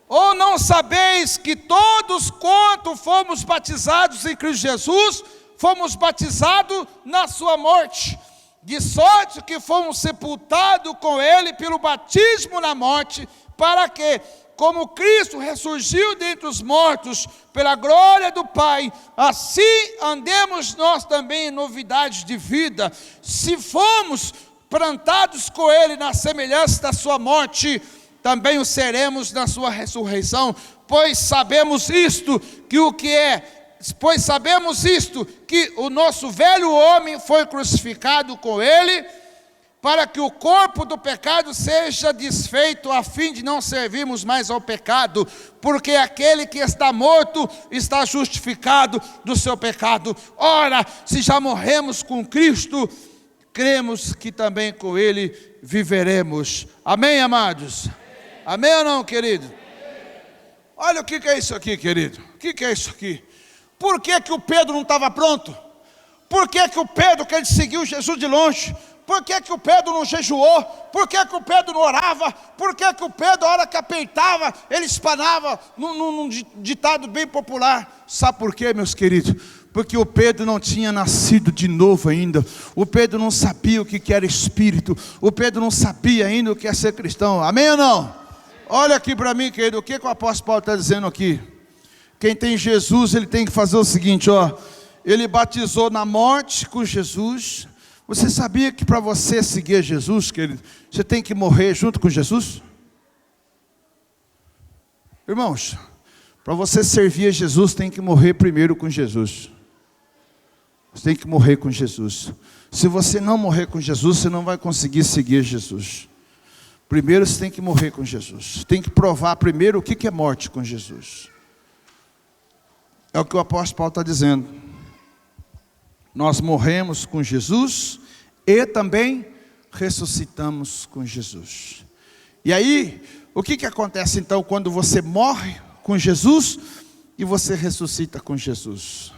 Ou não sabeis que todos quanto fomos batizados em Cristo Jesus, fomos batizados na sua morte, de sorte que fomos sepultados com Ele pelo batismo na morte, para que, como Cristo ressurgiu dentre os mortos, pela glória do Pai, assim andemos nós também em novidades de vida. Se fomos plantados com Ele na semelhança da sua morte, também o seremos na sua ressurreição. Pois sabemos isto, que o nosso velho homem foi crucificado com Ele, para que o corpo do pecado seja desfeito, a fim de não servirmos mais ao pecado, porque aquele que está morto está justificado do seu pecado. Ora, se já morremos com Cristo, cremos que também com Ele viveremos. Amém, amados? Amém ou não, querido? Olha o que é isso aqui, querido. O que é isso aqui? Por que o Pedro não estava pronto? Por que o Pedro, que ele seguiu Jesus de longe? Por que o Pedro não jejuou? Por que o Pedro não orava? Por que o Pedro, a hora que apertava, ele espanava num ditado bem popular? Sabe por quê, meus queridos? Porque o Pedro não tinha nascido de novo ainda. O Pedro não sabia o que era Espírito. O Pedro não sabia ainda o que é ser cristão. Amém ou não? Olha aqui para mim, querido, o que o apóstolo Paulo está dizendo aqui? Quem tem Jesus, ele tem que fazer o seguinte, ó. Ele batizou na morte com Jesus. Você sabia que para você seguir Jesus, querido, você tem que morrer junto com Jesus? Irmãos, para você servir a Jesus, tem que morrer primeiro com Jesus. Você tem que morrer com Jesus. Se você não morrer com Jesus, você não vai conseguir seguir Jesus. Primeiro você tem que morrer com Jesus. Tem que provar primeiro o que é morte com Jesus. É o que o apóstolo Paulo está dizendo. Nós morremos com Jesus e também ressuscitamos com Jesus. E aí, o que acontece então quando você morre com Jesus e você ressuscita com Jesus?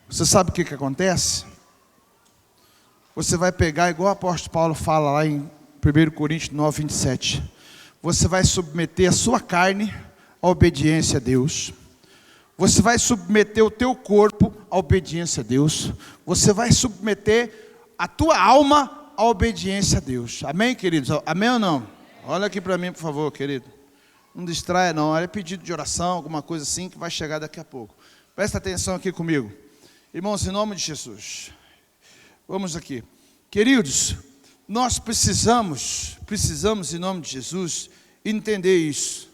Você sabe o que acontece? Você vai pegar, igual o apóstolo Paulo fala lá em 1 Coríntios 9, 27. Você vai submeter a sua carne à obediência a Deus. Você vai submeter o teu corpo à obediência a Deus. Você vai submeter a tua alma à obediência a Deus. Amém, queridos? Amém ou não? Olha aqui para mim, por favor, querido. Não distraia não, é pedido de oração, alguma coisa assim que vai chegar daqui a pouco. Presta atenção aqui comigo. Irmãos, em nome de Jesus. Vamos aqui. Queridos, nós precisamos em nome de Jesus, entender isso.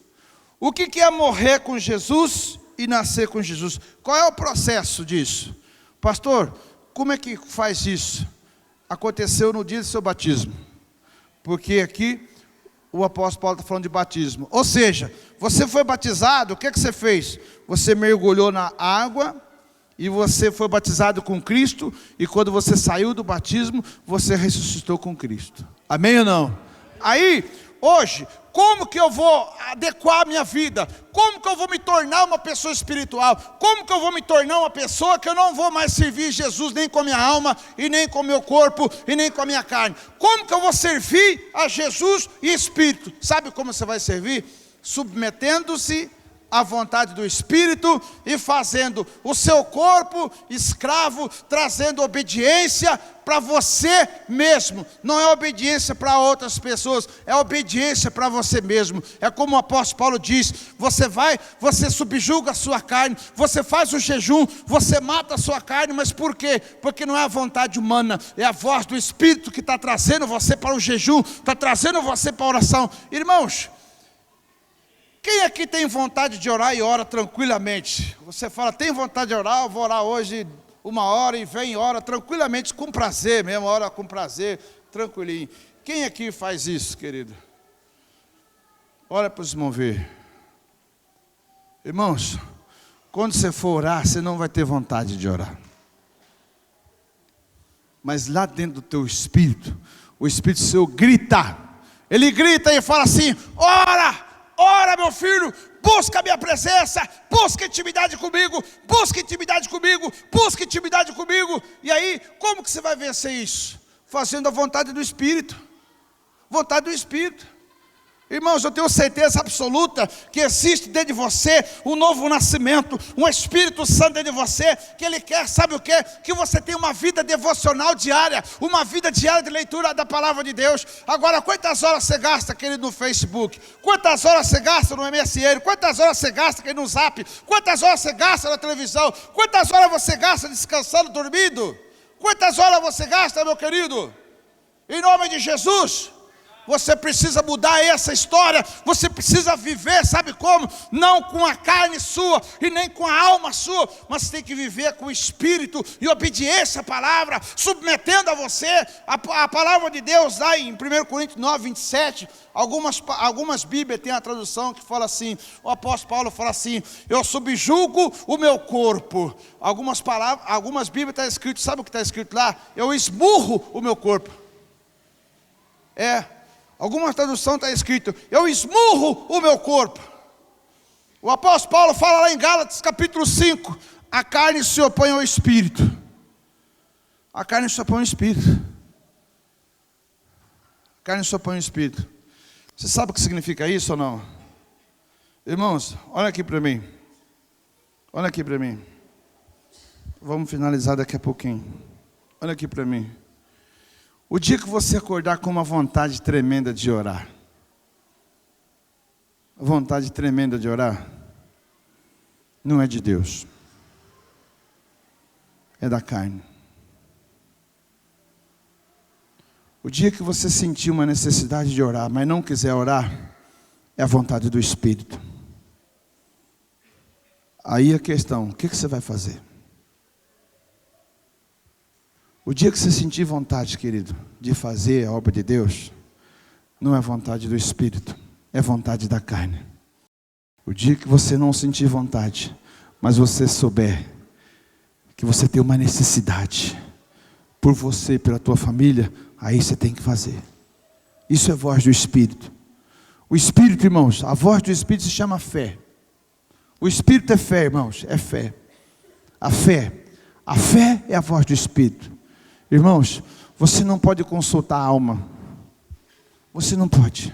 O que é morrer com Jesus e nascer com Jesus? Qual é o processo disso? Pastor, como é que faz isso? Aconteceu no dia do seu batismo. Porque aqui o apóstolo Paulo está falando de batismo. Ou seja, você foi batizado, o que você fez? Você mergulhou na água e você foi batizado com Cristo. E quando você saiu do batismo, você ressuscitou com Cristo. Amém ou não? Aí, hoje, como que eu vou adequar a minha vida? Como que eu vou me tornar uma pessoa espiritual? Como que eu vou me tornar uma pessoa que eu não vou mais servir Jesus nem com a minha alma, e nem com o meu corpo, e nem com a minha carne? Como que eu vou servir a Jesus e Espírito? Sabe como você vai servir? Submetendo-se à vontade do Espírito e fazendo o seu corpo escravo, trazendo obediência para você mesmo. Não é obediência para outras pessoas, é obediência para você mesmo. É como o apóstolo Paulo diz: você subjuga a sua carne, você faz o jejum, você mata a sua carne. Mas por quê? Porque não é a vontade humana, é a voz do Espírito que está trazendo você para o jejum, está trazendo você para a oração. Irmãos, quem aqui tem vontade de orar e ora tranquilamente? Você fala, tem vontade de orar, eu vou orar hoje 1 hora, e vem e ora tranquilamente, com prazer mesmo, ora com prazer, tranquilinho. Quem aqui faz isso, querido? Olha para os irmãos ver. Irmãos, quando você for orar, você não vai ter vontade de orar. Mas lá dentro do teu espírito, o Espírito Seu grita. Ele grita e fala assim: ora! Ora, meu filho, busca a minha presença, busca intimidade comigo, busca intimidade comigo, busca intimidade comigo. E aí, como que você vai vencer isso? Fazendo a vontade do Espírito. Vontade do Espírito. Irmãos, eu tenho certeza absoluta que existe dentro de você um novo nascimento, um Espírito Santo dentro de você, que Ele quer, sabe o quê? Que você tenha uma vida devocional diária, uma vida diária de leitura da Palavra de Deus. Agora, quantas horas você gasta, querido, no Facebook? Quantas horas você gasta no MSN? Quantas horas você gasta, querido, no Zap? Quantas horas você gasta na televisão? Quantas horas você gasta descansando, dormindo? Quantas horas você gasta, meu querido? Em nome de Jesus. Você precisa mudar essa história. Você precisa viver, sabe como? Não com a carne sua e nem com a alma sua, mas tem que viver com o Espírito e obediência à palavra, submetendo a você a palavra de Deus. Lá em 1 Coríntios 9, 27, algumas Bíblias têm a tradução que fala assim, o apóstolo Paulo fala assim: eu subjugo o meu corpo. Algumas Bíblias está escrito, sabe o que está escrito lá? Eu esmurro o meu corpo. Alguma tradução está escrito: eu esmurro o meu corpo. O apóstolo Paulo fala lá em Gálatas capítulo 5: a carne se opõe ao Espírito. A carne se opõe ao Espírito. A carne se opõe ao Espírito. Você sabe o que significa isso ou não? Irmãos, olha aqui para mim. Olha aqui para mim. Vamos finalizar daqui a pouquinho. Olha aqui para mim. O dia que você acordar com uma vontade tremenda de orar, vontade tremenda de orar, não é de Deus, é da carne. O dia que você sentir uma necessidade de orar, mas não quiser orar, é a vontade do Espírito. Aí a questão, o que você vai fazer? O dia que você sentir vontade, querido, de fazer a obra de Deus, não é vontade do Espírito, é vontade da carne. O dia que você não sentir vontade, mas você souber que você tem uma necessidade por você, pela tua família, aí você tem que fazer. Isso é voz do Espírito. O Espírito, irmãos, a voz do Espírito se chama fé. O Espírito é fé, irmãos, é fé. A fé é a voz do Espírito. Irmãos, você não pode consultar a alma. Você não pode.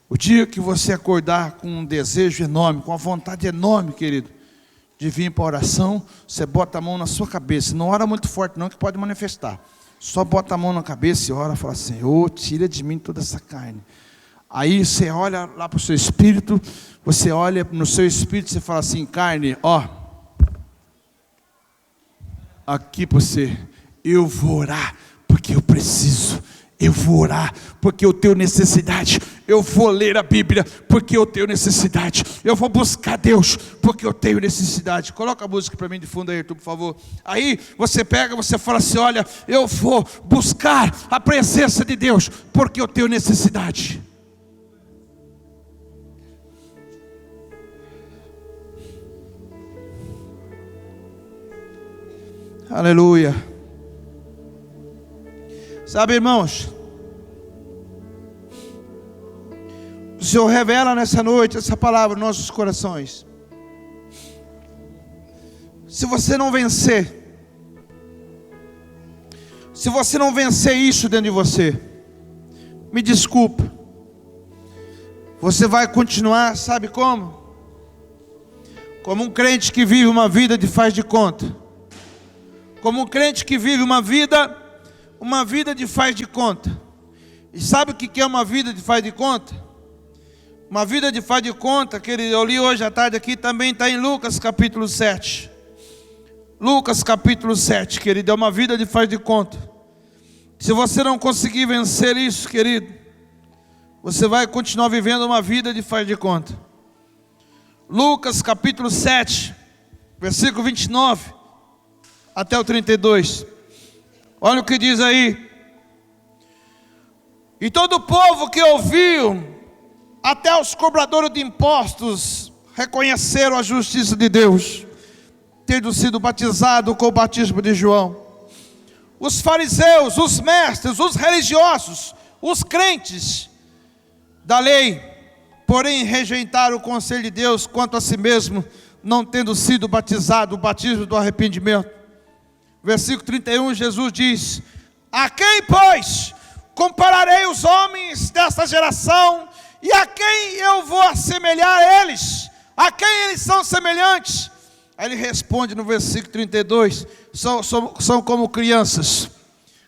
O dia que você acordar com um desejo enorme, com uma vontade enorme, querido, de vir para a oração, você bota a mão na sua cabeça. Não ora muito forte não, que pode manifestar. Só bota a mão na cabeça e ora e fala: Senhor, tira de mim toda essa carne. Aí você olha lá para o seu espírito, você olha no seu espírito e você fala assim: carne, ó, aqui para você, eu vou orar porque eu preciso. Eu vou orar porque eu tenho necessidade. Eu vou ler a Bíblia porque eu tenho necessidade. Eu vou buscar Deus porque eu tenho necessidade. Coloca a música para mim de fundo aí, Arthur, por favor. Aí você pega, você fala assim: olha, eu vou buscar a presença de Deus porque eu tenho necessidade. Aleluia. Sabe, irmãos, o Senhor revela nessa noite essa palavra nos nossos corações. Se você não vencer, se você não vencer isso dentro de você, me desculpa, você vai continuar, sabe como? Como um crente que vive uma vida de faz de conta. Como um crente que vive uma vida de faz de conta. E sabe o que é uma vida de faz de conta? Uma vida de faz de conta, querido, eu li hoje à tarde aqui, também está em Lucas capítulo 7. Lucas capítulo 7, querido, é uma vida de faz de conta. Se você não conseguir vencer isso, querido, você vai continuar vivendo uma vida de faz de conta. Lucas capítulo 7, versículo 29 até o 32. Olha o que diz aí: e todo o povo que ouviu, até os cobradores de impostos, reconheceram a justiça de Deus, tendo sido batizado com o batismo de João. Os fariseus, os mestres, os religiosos, os crentes da lei, porém rejeitaram o conselho de Deus quanto a si mesmo, não tendo sido batizado o batismo do arrependimento. Versículo 31, Jesus diz: a quem, pois, compararei os homens desta geração, e a quem eu vou assemelhar a eles? A quem eles são semelhantes? Aí ele responde no versículo 32, são como crianças,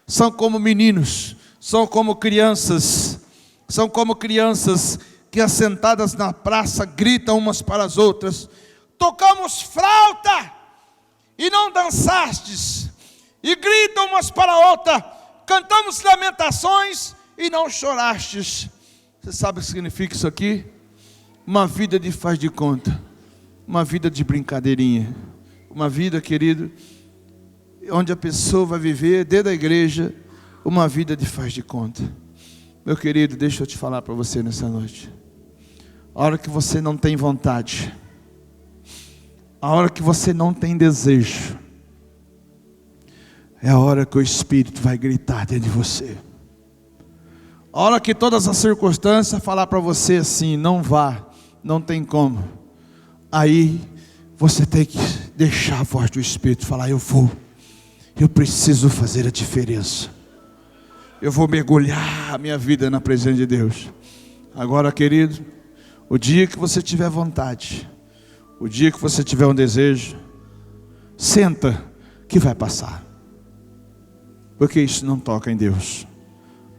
são como meninos, são como crianças que assentadas na praça gritam umas para as outras: tocamos flauta e não dançastes, e gritam umas para a outra: cantamos lamentações e não chorastes. Você sabe o que significa isso aqui? Uma vida de faz de conta, uma vida de brincadeirinha, uma vida, querido, onde a pessoa vai viver dentro da igreja uma vida de faz de conta. Meu querido, deixa eu te falar para você nessa noite. A hora que você não tem vontade, a hora que você não tem desejo, é a hora que o Espírito vai gritar dentro de você. A hora que todas as circunstâncias falar para você assim: não vá, não tem como. Aí você tem que deixar a voz do Espírito falar: eu vou, eu preciso fazer a diferença. Eu vou mergulhar a minha vida na presença de Deus. Agora, querido, o dia que você tiver vontade, o dia que você tiver um desejo, senta que vai passar. Porque isso não toca em Deus.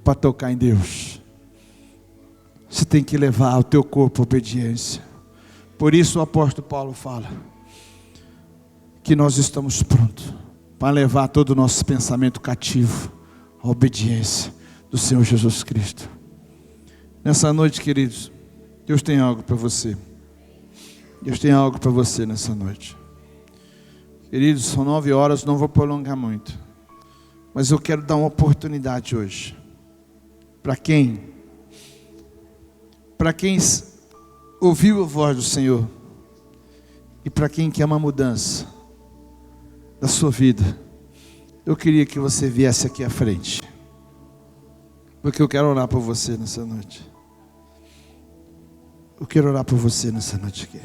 Para tocar em Deus, você tem que levar o teu corpo à obediência. Por isso o apóstolo Paulo fala que nós estamos prontos para levar todo o nosso pensamento cativo à obediência do Senhor Jesus Cristo. Nessa noite, queridos, Deus tem algo para você. Deus tem algo para você nessa noite. Queridos, são 9 horas, não vou prolongar muito, mas eu quero dar uma oportunidade hoje para quem para quem ouviu a voz do Senhor e para quem quer uma mudança da sua vida, eu queria que você viesse aqui à frente, porque eu quero orar por você nessa noite. Eu quero orar por você nessa noite aqui.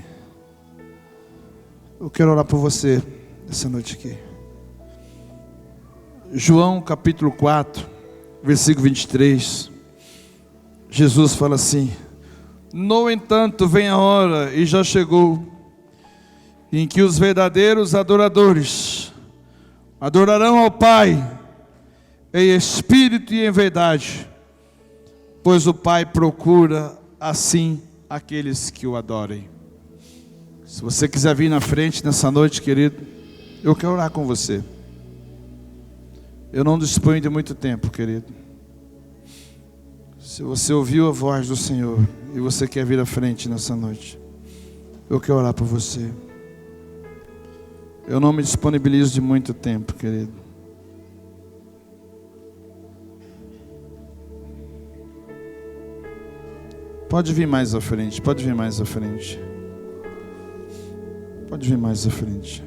Eu quero orar por você nessa noite aqui. João capítulo 4, versículo 23. Jesus fala assim: no entanto, vem a hora, e já chegou, em que os verdadeiros adoradores adorarão ao Pai em espírito e em verdade, pois o Pai procura assim aqueles que o adorem. Se você quiser vir na frente nessa noite, querido, eu quero orar com você. Eu não disponho de muito tempo, querido. Se você ouviu a voz do Senhor e você quer vir à frente nessa noite, eu quero orar por você. Eu não me disponibilizo de muito tempo, querido. Pode vir mais à frente, pode vir mais à frente. Pode vir mais à frente.